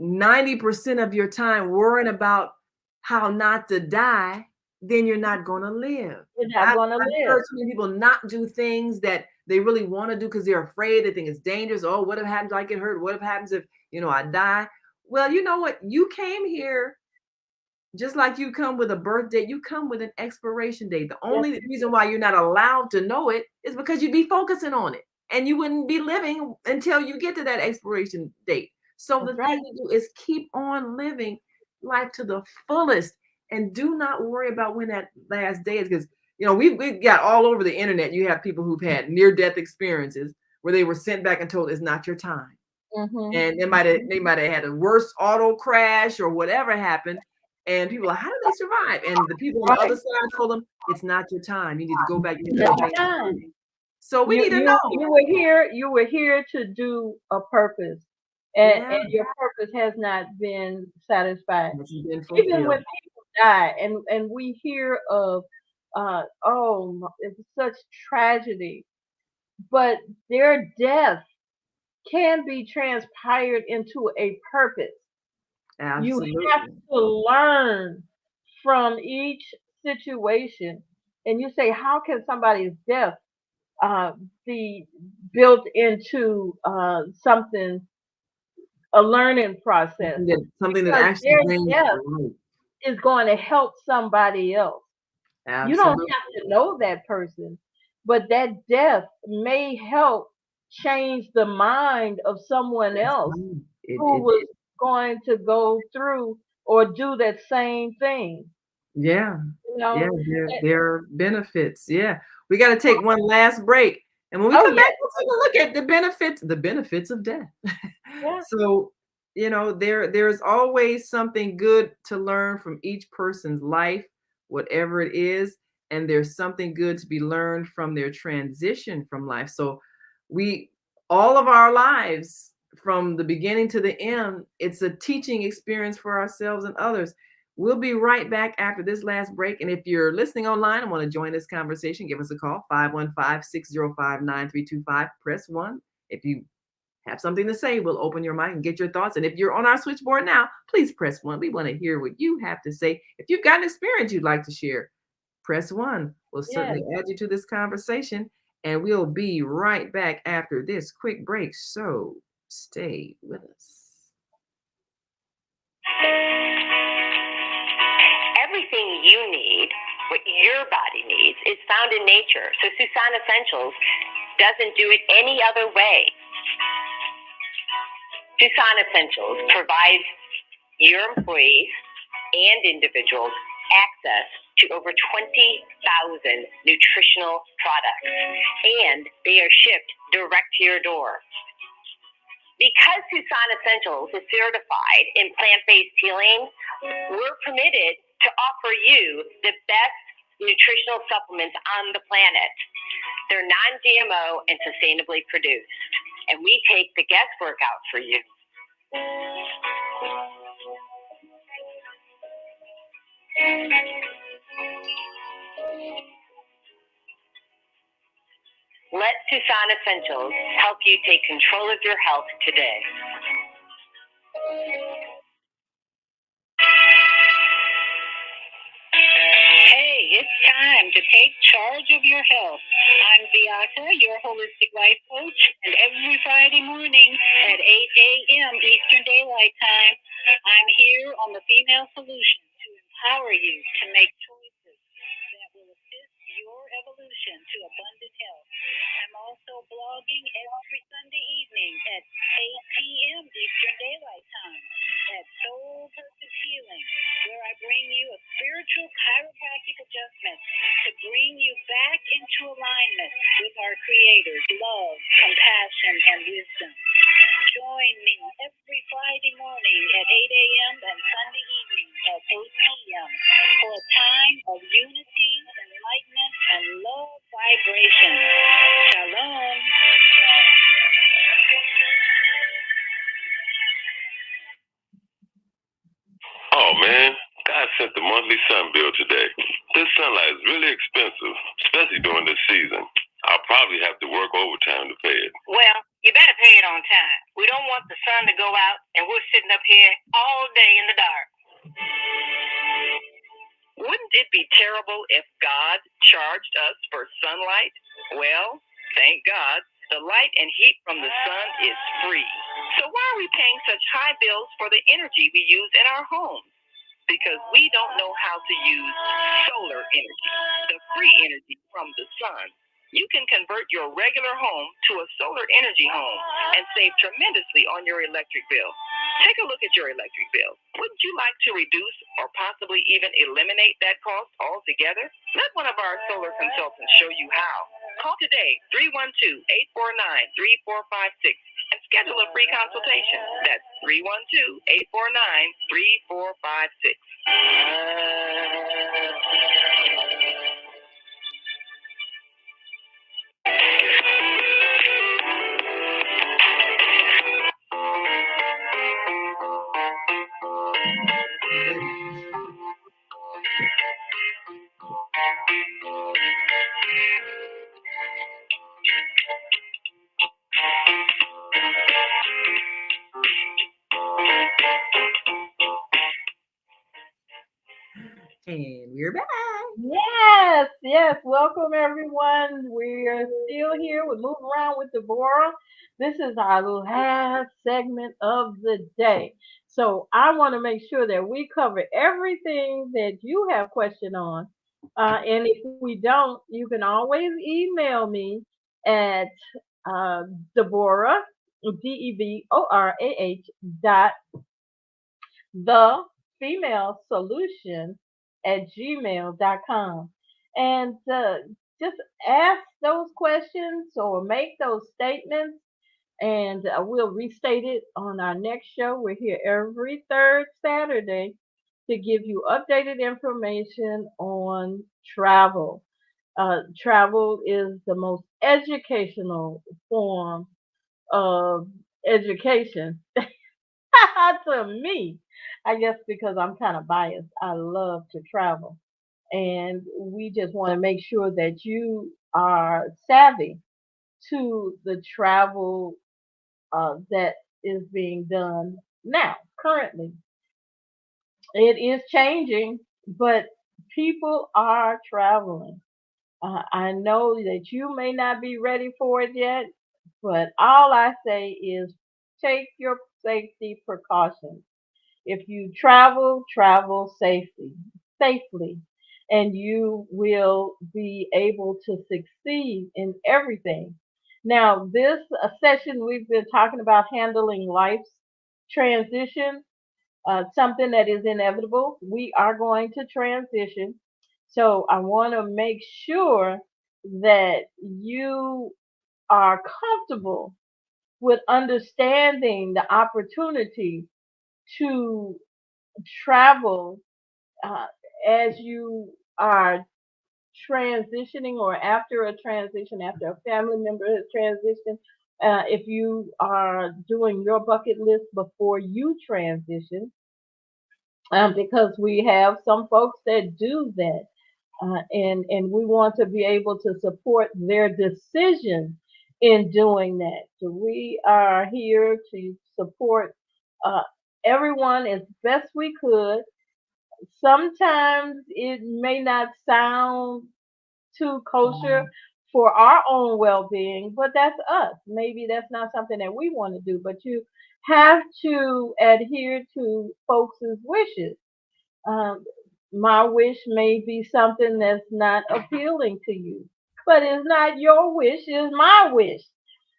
90% of your time worrying about how not to die, then you're not going to live. You're not gonna I've live. heard so many people not do things that they really want to do because they're afraid. They think it's dangerous. Oh, what if happens if I get hurt? What if happens if, I die? Well, you know what? You came here just like you come with a birth date, you come with an expiration date. The Yes, only reason why you're not allowed to know it is because you'd be focusing on it and you wouldn't be living until you get to that expiration date. So that's the right. thing to do is keep on living life to the fullest and do not worry about when that last day is, because we've got all over the internet. You have people who've had near death experiences where they were sent back and told it's not your time. Mhm. And they might have had a worse auto crash or whatever happened. And people are, how did they survive? And the people on the other Right. side told them, it's not your time. You need to go back and get That's that your thing time. approved. So we You need to you know. you were here. You were here to do a purpose, and Yeah, your purpose has not been satisfied. this has been Even when fulfilled. die, and we hear of it's such tragedy, but their death can be transpired into a purpose. You have Absolutely. to learn from each situation. And you say, how can somebody's death uh, be built into something, a learning process? Something that Because actually their brings death life. is going to help somebody else. You don't Absolutely. have to know that person, but that death may help change the mind of someone That's else right. who was going to go through or do that same thing. Yeah. You Yeah, know? Eh, there are benefits. Yeah. We got to take one last break. And when we Oh come back, yes, we'll take a look at the benefits of death. yeah, So, there's always something good to learn from each person's life, whatever it is, and there's something good to be learned from their transition from life. So, we all of our lives from the beginning to the end, it's a teaching experience for ourselves and others. We'll be right back after this last break. And if you're listening online and want to join this conversation, give us a call, 515-605-9325. Press 1. If you have something to say, we'll open your mic and get your thoughts. And if you're on our switchboard now, please press 1. We want to hear what you have to say. If you've got an experience you'd like to share, press 1. We'll yes. certainly add you to this conversation. And we'll be right back after this quick break. So stay with us. Everything you need, what your body needs, is found in nature. So Susan Essentials doesn't do it any other way. Susan Essentials provides your employees and individuals access to over 20,000 nutritional products, and they are shipped direct to your door. Because Susan Essentials is certified in plant-based healing, we're permitted to offer you the best nutritional supplements on the planet. They're non-GMO and sustainably produced, and we take the guesswork out for you. Let Susan Essentials help you take control of your health today. Hey, it's time to take charge of your health. I'm Beata, your holistic life coach, and every Friday morning at 8 a.m. Eastern Daylight Time, I'm here on the Female Solution to empower you to make choices that will assist your evolution to abundant health. I'm also blogging every Sunday evening at 8 p.m. Eastern Daylight Time at Soul Purpose Healing, where I bring you a spiritual chiropractic adjustment to bring you back into alignment with our Creator's love, compassion, and wisdom. Join me every Friday morning at 8 a.m. and Sunday evening at 8 p.m. for a time of unity, enlightenment, and love vibration. Shalom. Oh man, God sent the monthly sun bill today. This sunlight is really expensive, especially during this season. I'll probably have to work overtime to pay it. Well, you better pay it on time. We don't want the sun to go out and we're sitting up here all day in the dark. Wouldn't it be terrible if God charged us for sunlight? Well, thank God, the light and heat from the sun is free. So why are we paying such high bills for the energy we use in our homes? Because we don't know how to use solar energy, the free energy from the sun. You can convert your regular home to a solar energy home and save tremendously on your electric bill. Take a look at your electric bill. Wouldn't you like to reduce or possibly even eliminate that cost altogether? Let one of our solar consultants show you how. Call today, 312-849-3456, and schedule a free consultation. That's 312-849-3456. We're back. Yes. Welcome everyone. We're still here with Move Around with Deborah. This is our last segment of the day. So I want to make sure that we cover everything that you have question on. And if we don't, you can always email me at uh, Deborah, DEBORAH the female solution at gmail.com. And just ask those questions or make those statements, and we'll restate it on our next show. We're here every third Saturday to give you updated information on travel. Travel is the most educational form of education to me. I guess because I'm kind of biased. I love to travel. And we just want to make sure that you are savvy to the travel that is being done now, currently. It is changing, but people are traveling. I know that you may not be ready for it yet, but all I say is take your safety precautions. If you travel, travel safely, and you will be able to succeed in everything. Now, this session we've been talking about handling life's transition, something that is inevitable. We are going to transition. So I want to make sure that you are comfortable with understanding the opportunity to travel uh, as you are transitioning or after a transition, after a family member has transitioned. If you are doing your bucket list before you transition, because we have some folks that do that, and we want to be able to support their decision in doing that. So we are here to support uh, everyone as best we could. Sometimes it may not sound too kosher for our own well-being, but that's us. Maybe that's not something that we want to do, but you have to adhere to folks' wishes. um, my wish may be something that's not appealing to you, but it's not your wish, it's my wish.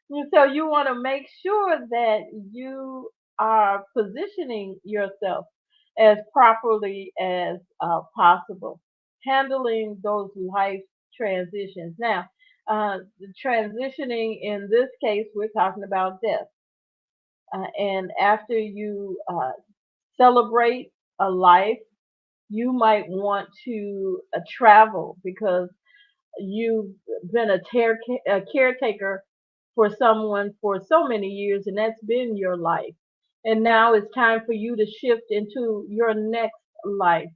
And so you want to make sure that you are positioning yourself as properly as possible, handling those life transitions. Now, the transitioning in this case, we're talking about death. And after you celebrate a life, you might want to travel because you've been a caretaker for someone for so many years, and that's been your life. And now it's time for you to shift into your next life.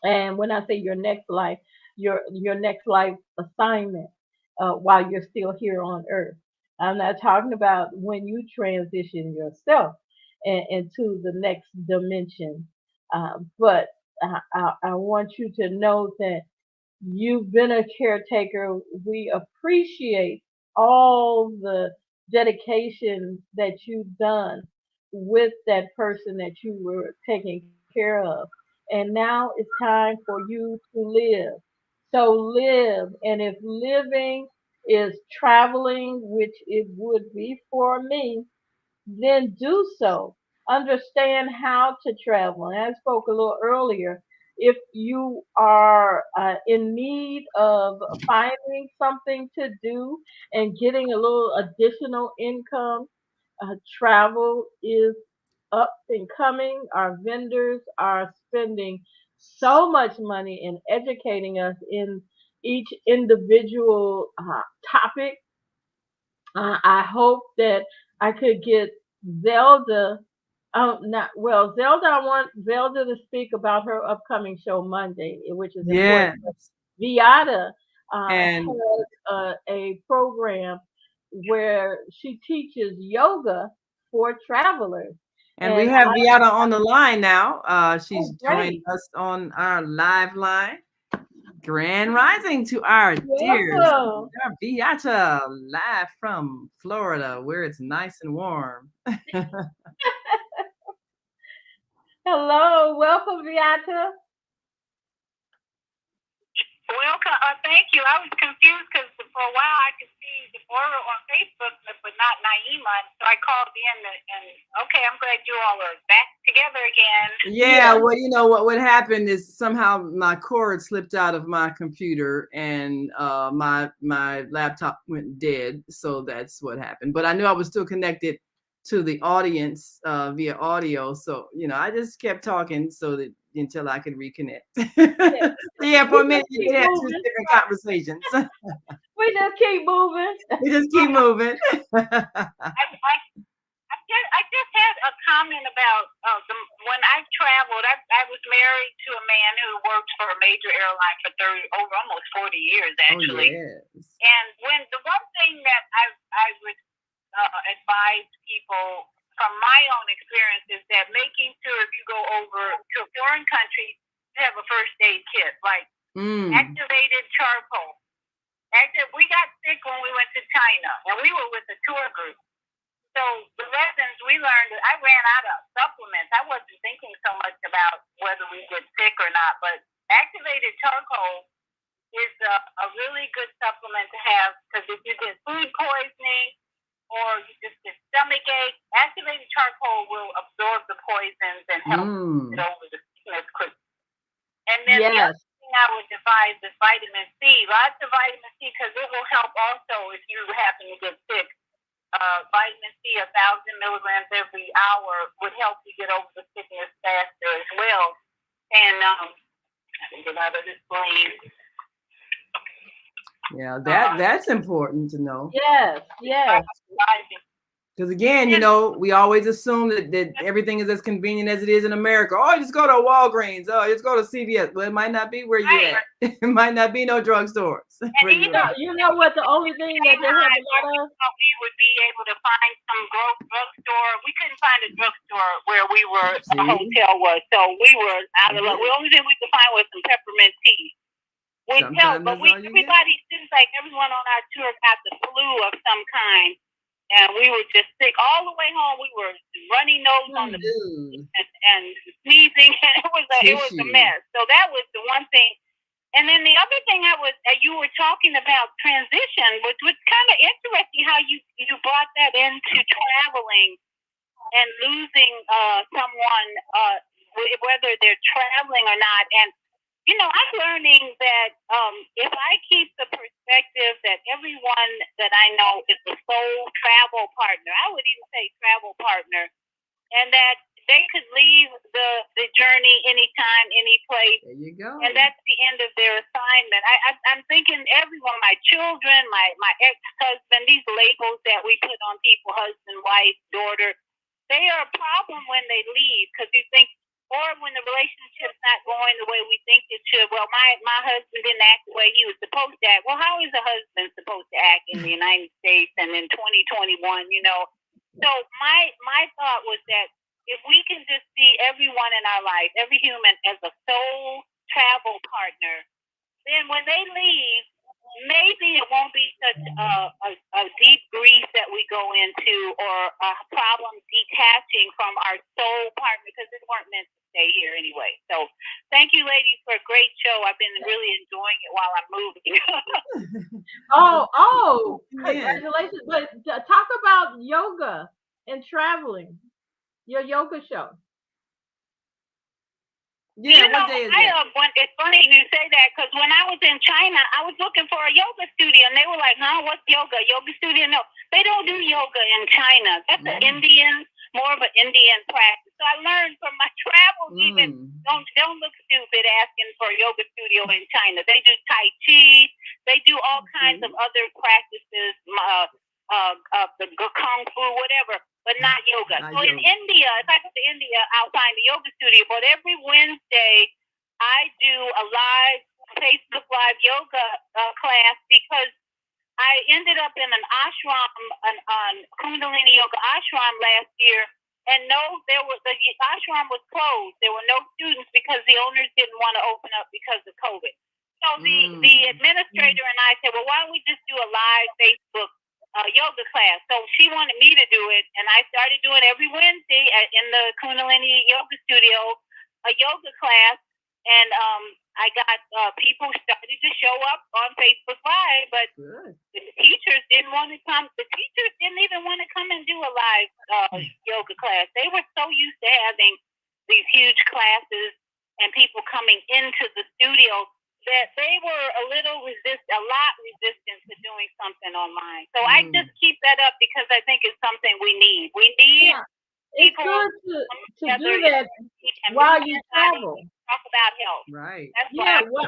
And when I say your next life, your next life assignment while you're still here on earth. I'm not talking about when you transition yourself into the next dimension, but I want you to know that you've been a caretaker. We appreciate all the dedication that you've done with that person that you were taking care of. And now it's time for you to live. So live. And if living is traveling, which it would be for me, then do so. Understand how to travel. And I spoke a little earlier. If you are in need of finding something to do and getting a little additional income, travel is up and coming. Our vendors are spending so much money in educating us in each individual topic. I hope that I could get Zelda. Not well, Zelda. I want Zelda to speak about her upcoming show Monday, which is Yes. important. Viata And has a program where she teaches yoga for travelers. And we And have Beata on the line now. She's joined great. us on our live line. Grand rising to our dear Welcome. Beata, live from Florida, where it's nice and warm. Hello. Welcome, Beata. Welcome. Thank you. I was confused because for a while I could see Deborah on Facebook, but not Naima. So I called in and okay, I'm glad you all are back together again. Yeah, well, you know what happened is somehow my cord slipped out of my computer and my laptop went dead. So that's what happened. But I knew I was still connected to the audience via audio. So, you know, I just kept talking so that until I could reconnect. Yeah, for a minute, you had two different conversations. We just keep moving. We just keep moving. I just had a comment about when I traveled. I was married to a man who worked for a major airline for almost 40 years, actually. Oh, yes. And when the one thing that I would advise people from my own experience is that making sure if you go over to a foreign country, you have a first aid kit, like activated charcoal. We got sick when we went to China, and we were with a tour group. So the lessons we learned, I ran out of supplements. I wasn't thinking so much about whether we get sick or not, but activated charcoal is a really good supplement to have because if you get food poisoning or you just get stomach ache, activated charcoal will absorb the poisons and help get over the sickness quickly. And then the other thing I would advise is vitamin C. Lots of vitamin C because it will help also if you happen to get sick. Vitamin C, 1,000 milligrams every hour would help you get over the sickness faster as well. And I can get out of this plane. Yeah, that's important to know. Yes. Because again, you know, we always assume that everything is as convenient as it is in America. Oh, just go to Walgreens. Oh, just go to CVS. Well, it might not be where you're at. It might not be no drugstores. And you know what? The only thing that they have a lot of. We would be able to find some drugstore. We couldn't find a drugstore where we were. The hotel was, so we were out of luck. The only thing we could find was some peppermint tea. Which helped, but everybody seems like everyone on our tour got the flu of some kind. And we were just sick all the way home. We were runny nose on the and sneezing. It was a mess. So that was the one thing. And then the other thing you were talking about transition, which was kind of interesting how you brought that into traveling and losing someone, whether they're traveling or not. And you know, I'm learning that if I keep the perspective that everyone that I know is a sole travel partner, I would even say travel partner, and that they could leave the journey anytime, any place. There you go. And that's the end of their assignment. I'm thinking everyone, my children, my ex-husband, these labels that we put on people, husband, wife, daughter, they are a problem when they leave because you think, or when the relationship's not going the way we think it should. Well, my husband didn't act the way he was supposed to act. Well, how is a husband supposed to act in the United States and in 2021, you know? So my thought was that if we can just see everyone in our life, every human as a sole travel partner, then when they leave, maybe it won't be such a deep grief that we go into or a problem detaching from our soul partner because they weren't meant to stay here anyway. So thank you, ladies, for a great show. I've been really enjoying it while I'm moving. Congratulations. But talk about yoga and traveling, your yoga show. Yeah, what day is that? It's funny you say that because when I was in China, I was looking for a yoga studio, and they were like, "Huh, what's yoga? Yoga studio? No, they don't do yoga in China. That's more of an Indian practice." So I learned from my travels. Even don't look stupid asking for a yoga studio in China. They do Tai Chi. They do all kinds of other practices, the Kung Fu, whatever. But not yoga. So in India, if I go to India, I'll find a yoga studio. But every Wednesday, I do a live Facebook Live yoga class because I ended up in an ashram, an Kundalini yoga ashram last year, And no, the ashram was closed. There were no students because the owners didn't want to open up because of COVID. So the administrator and I said, well, why don't we just do a live Facebook yoga class? So she wanted me to do it, and I started doing every Wednesday in the Kundalini Yoga Studio a yoga class, and I got people started to show up on Facebook Live, but the teachers didn't want to come. The teachers didn't even want to come and do a live yoga class. They were so used to having these huge classes and people coming into the studio that they were a lot resistant to doing something online. So I just keep that up because I think it's something we need. We need it's good to do that while you travel. Talk about health. Right.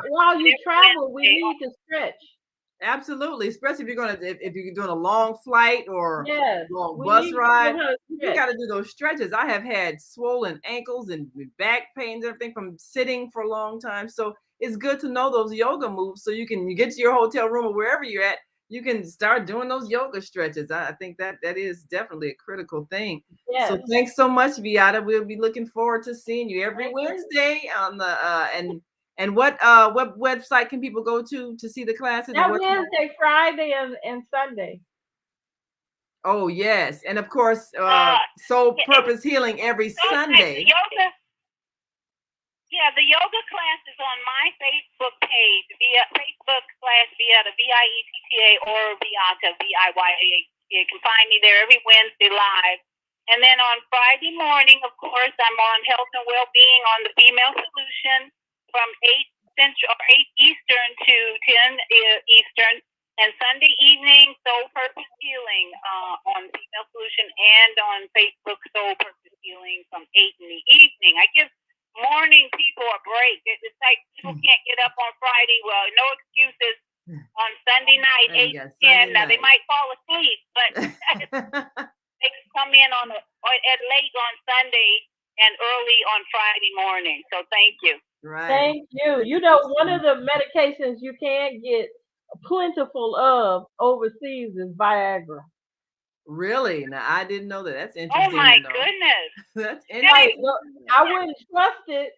While you travel, we need to stretch. Absolutely, especially if you're doing a long flight or long bus ride, you got to do those stretches. I have had swollen ankles and back pains, everything from sitting for a long time. So it's good to know those yoga moves so you get to your hotel room or wherever you're at. You can start doing those yoga stretches. I think that is definitely a critical thing. Yes. So thanks so much, Viata. We'll be looking forward to seeing you every Wednesday on the and what website can people go to see the classes? That Wednesday, Friday, and Sunday. Oh yes, and of course, Soul Purpose Healing every Sunday. The yoga class is on my Facebook page, Facebook/Viata, Vietta, or Viata, Viya. You can find me there every Wednesday live. And then on Friday morning, of course, I'm on Health and Wellbeing on the Female Solution from 8 Eastern to 10 Eastern. And Sunday evening, Soul Purpose Healing on Female Solution and on Facebook, Soul Purpose Healing from 8 in the evening. I give morning people a break. It's like people can't get up on Friday. Well, no excuses on Sunday night, 8 10. Now, they might fall asleep, but they can come in at late on Sunday and early on Friday morning. So thank you. Right. Thank you. You know, one of the medications you can get plentiful of overseas is Viagra. Really? Now I didn't know that. That's interesting. Oh my goodness. That's interesting. I wouldn't trust it.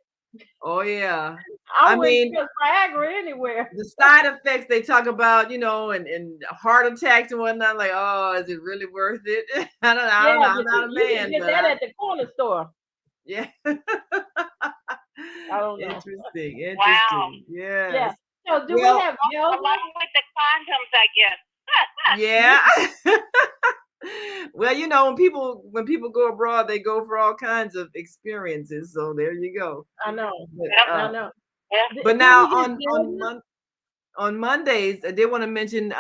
Oh yeah. I wouldn't trust Viagra anywhere. The side effects they talk about, and heart attacks and whatnot. Like, oh, is it really worth it? I don't know. I'm not a man. You can get that at the corner store. Yeah. I don't know. Interesting. Wow. Yes. Yeah. So do we have yoga? Along with the condoms, I guess. Yeah. Well, when people go abroad, they go for all kinds of experiences. So there you go. I know. I know. But now on Mondays, I did want to mention.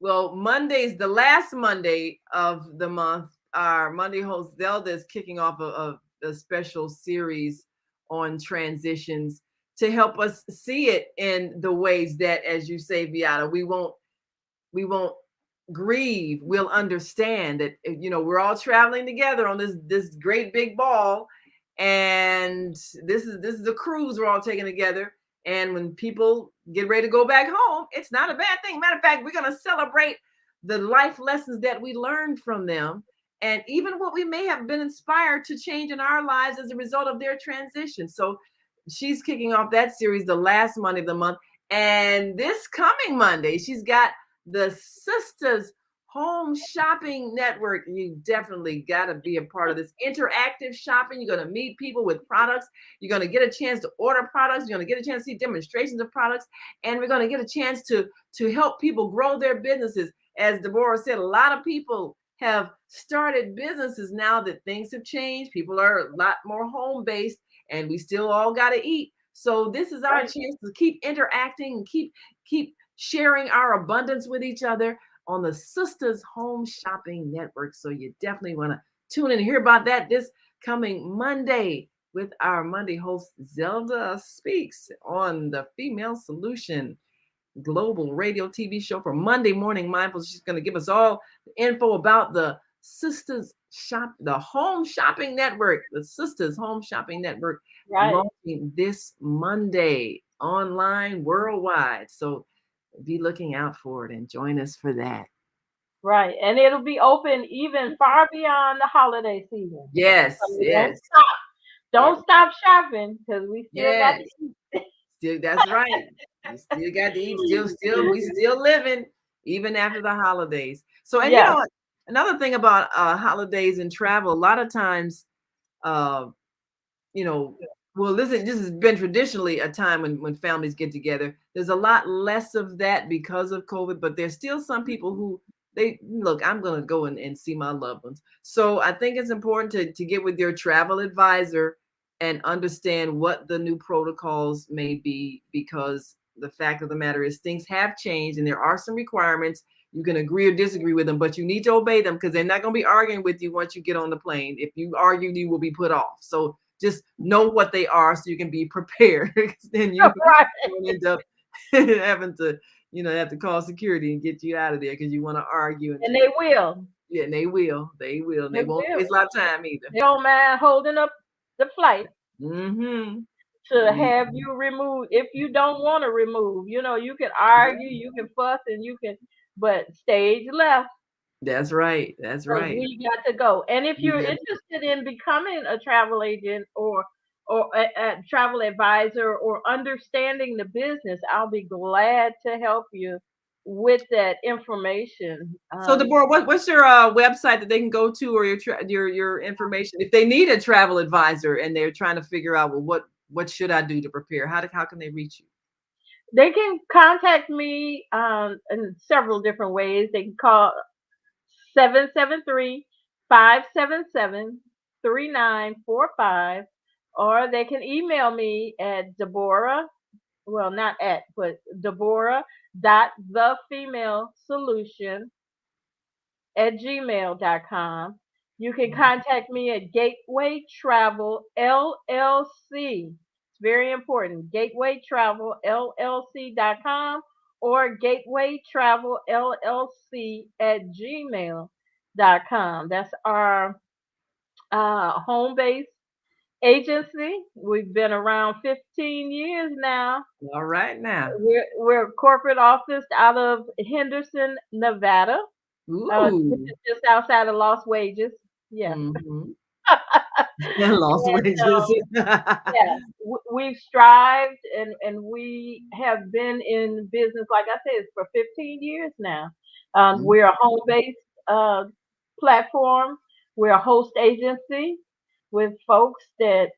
Mondays, the last Monday of the month, our Monday host Zelda is kicking off a special series on transitions to help us see it in the ways that, as you say, Viata, we won't grieve. We'll understand that we're all traveling together on this great big ball, and this is a cruise we're all taking together. And when people get ready to go back home, it's not a bad thing. Matter of fact, we're going to celebrate the life lessons that we learned from them, and even what we may have been inspired to change in our lives as a result of their transition. So she's kicking off that series the last Monday of the month, and this coming Monday, she's got the Sisters Home Shopping Network. You definitely got to be a part of this interactive shopping. You're going to meet people with products. You're going to get a chance to order products. You're going to get a chance to see demonstrations of products. And we're going to get a chance to help people grow their businesses. As Deborah said, a lot of people have started businesses now that things have changed. People are a lot more home-based, and we still all got to eat. So this is our chance to keep interacting and keep sharing our abundance with each other on the Sisters Home Shopping Network. So you definitely want to tune in and hear about that this coming Monday with our Monday host, Zelda Speaks, on the Female Solution Global Radio TV show for Monday Morning Mindful. She's going to give us all the info about the the Home Shopping Network, the Sisters Home Shopping Network, launching this Monday online worldwide. So be looking out for it and join us for that. Right. And it'll be open even far beyond the holiday season. Yes, So don't yes, stop. yeah, Don't stop shopping because we still got yes. to eat. Still, that's right. You still got to eat. We still living even after the holidays. So, and Yes. another thing about holidays and travel, a lot of times, uh, you know, well, this has been traditionally a time when families get together. There's a lot less of that because of COVID, but there's still some people who they look, I'm going to go and see my loved ones. So I think it's important to get with your travel advisor and understand what the new protocols may be, because the fact of the matter is things have changed and there are some requirements. You can agree or disagree with them, but you need to obey them because they're not going to be arguing with you once you get on the plane. If you argue, you will be put off. So just know what they are so you can be prepared. Then you Right. don't end up having to, have to call security and get you out of there because you want to argue and And take. they will. Yeah, and they will. They will. And They they won't will. waste a lot of time either. They don't mind holding up the flight Mm-hmm. to have you remove if you don't want to remove. You can argue, you can fuss, and but stage left. That's right. That's Because right. we got to go. And if We you're got interested in becoming a travel agent or a travel advisor or understanding the business, I'll be glad to help you with that information. So Deborah, what's your website that they can go to, or your information if they need a travel advisor and they're trying to figure out, well, what should I do to prepare? How can they reach you? They can contact me in several different ways. They can call 773-577-3945, or they can email me at Deborah, well, not at, but Deborah dot the female solution at gmail.com. You can contact me at Gateway Travel LLC. It's very important. Gateway Travel LLC.com or Gateway Travel LLC at gmail.com. That's our home base agency. We've been around 15 years now. All right now. We're a corporate office out of Henderson, Nevada, which Ooh. is just outside of Las Vegas. Yeah. Mm-hmm. Lost And wages. yeah, we've strived and we have been in business, like I said, for 15 years now. We're a home-based platform. We're a host agency with folks that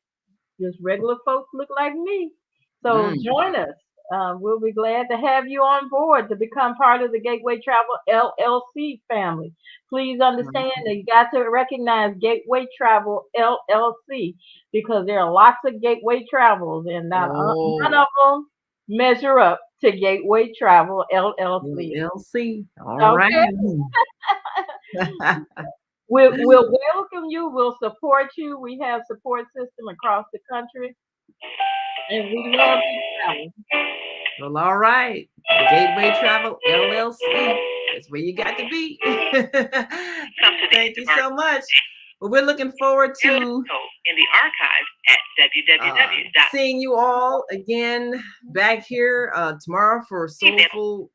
just regular folks look like me. So Mm. join us. We'll be glad to have you on board to become part of the Gateway Travel LLC family. Please understand that you got to recognize Gateway Travel LLC because there are lots of Gateway Travels and none of them measure up to Gateway Travel LLC. LLC. All right. Okay? We'll welcome you. We'll support you. We have support system across the country. And we love to travel. Well, all right. Gateway Travel LLC. That's where you got to be. Thank you so much. Well, we're looking forward to in the archive at seeing you all again back here tomorrow for Soul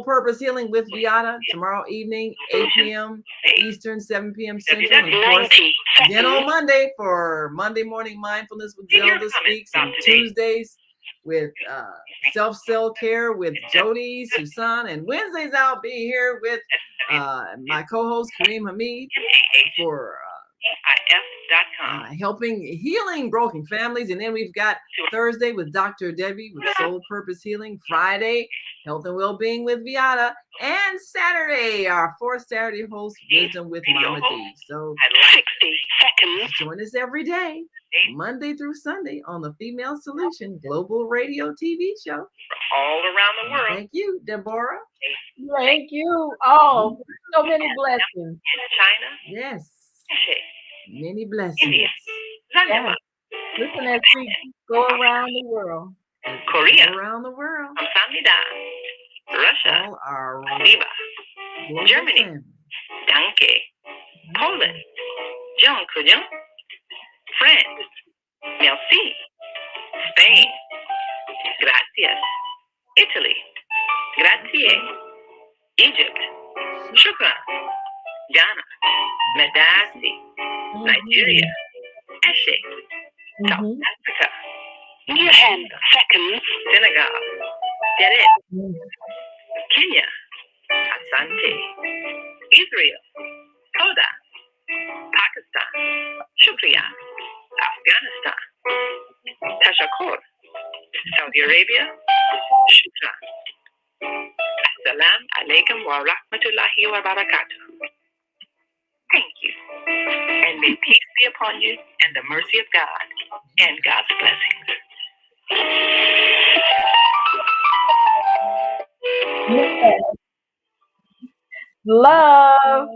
Purpose Healing with Viata tomorrow evening, 8 p.m. Eastern, 7 p.m. Central, and of course, again on Monday for Monday Morning Mindfulness with Zelda Speaks, and Tuesdays with Self-Care with Jody, Susan, and Wednesdays I'll be here with my co-host Kareem Hamid for helping healing broken families. And then we've got Thursday with Dr. Debbie with Soul Purpose Healing, Friday Health and Wellbeing with Viata, and Saturday our fourth Saturday host Wisdom with Mama D. So 60 seconds. join us every day, Monday through Sunday, on the Female Solution Global Radio TV show all around the world. Thank you, Deborah. Thank you all. So many blessings. In China. Yes. Many India. blessings. Yeah. Listen as we go around the world. Korea. Around the world. Kamsahamnida. Russia. All our Viva. Germany. family. Danke. Poland. Jean. France. Merci. Spain. Gracias. Italy. Grazie. Egypt. Shukran, Ghana, Medasi, Nigeria, Eshe, South Africa, New 10 seconds, Senegal, Deret, Kenya, Asante, Israel, Koda, Pakistan, Shukriya, Afghanistan, Tashakur, Saudi Arabia, Shukran. Assalamu alaikum wa rahmatullahi wa barakatuh. Thank you. And may peace be upon you and the mercy of God and God's blessings. Yes. Love.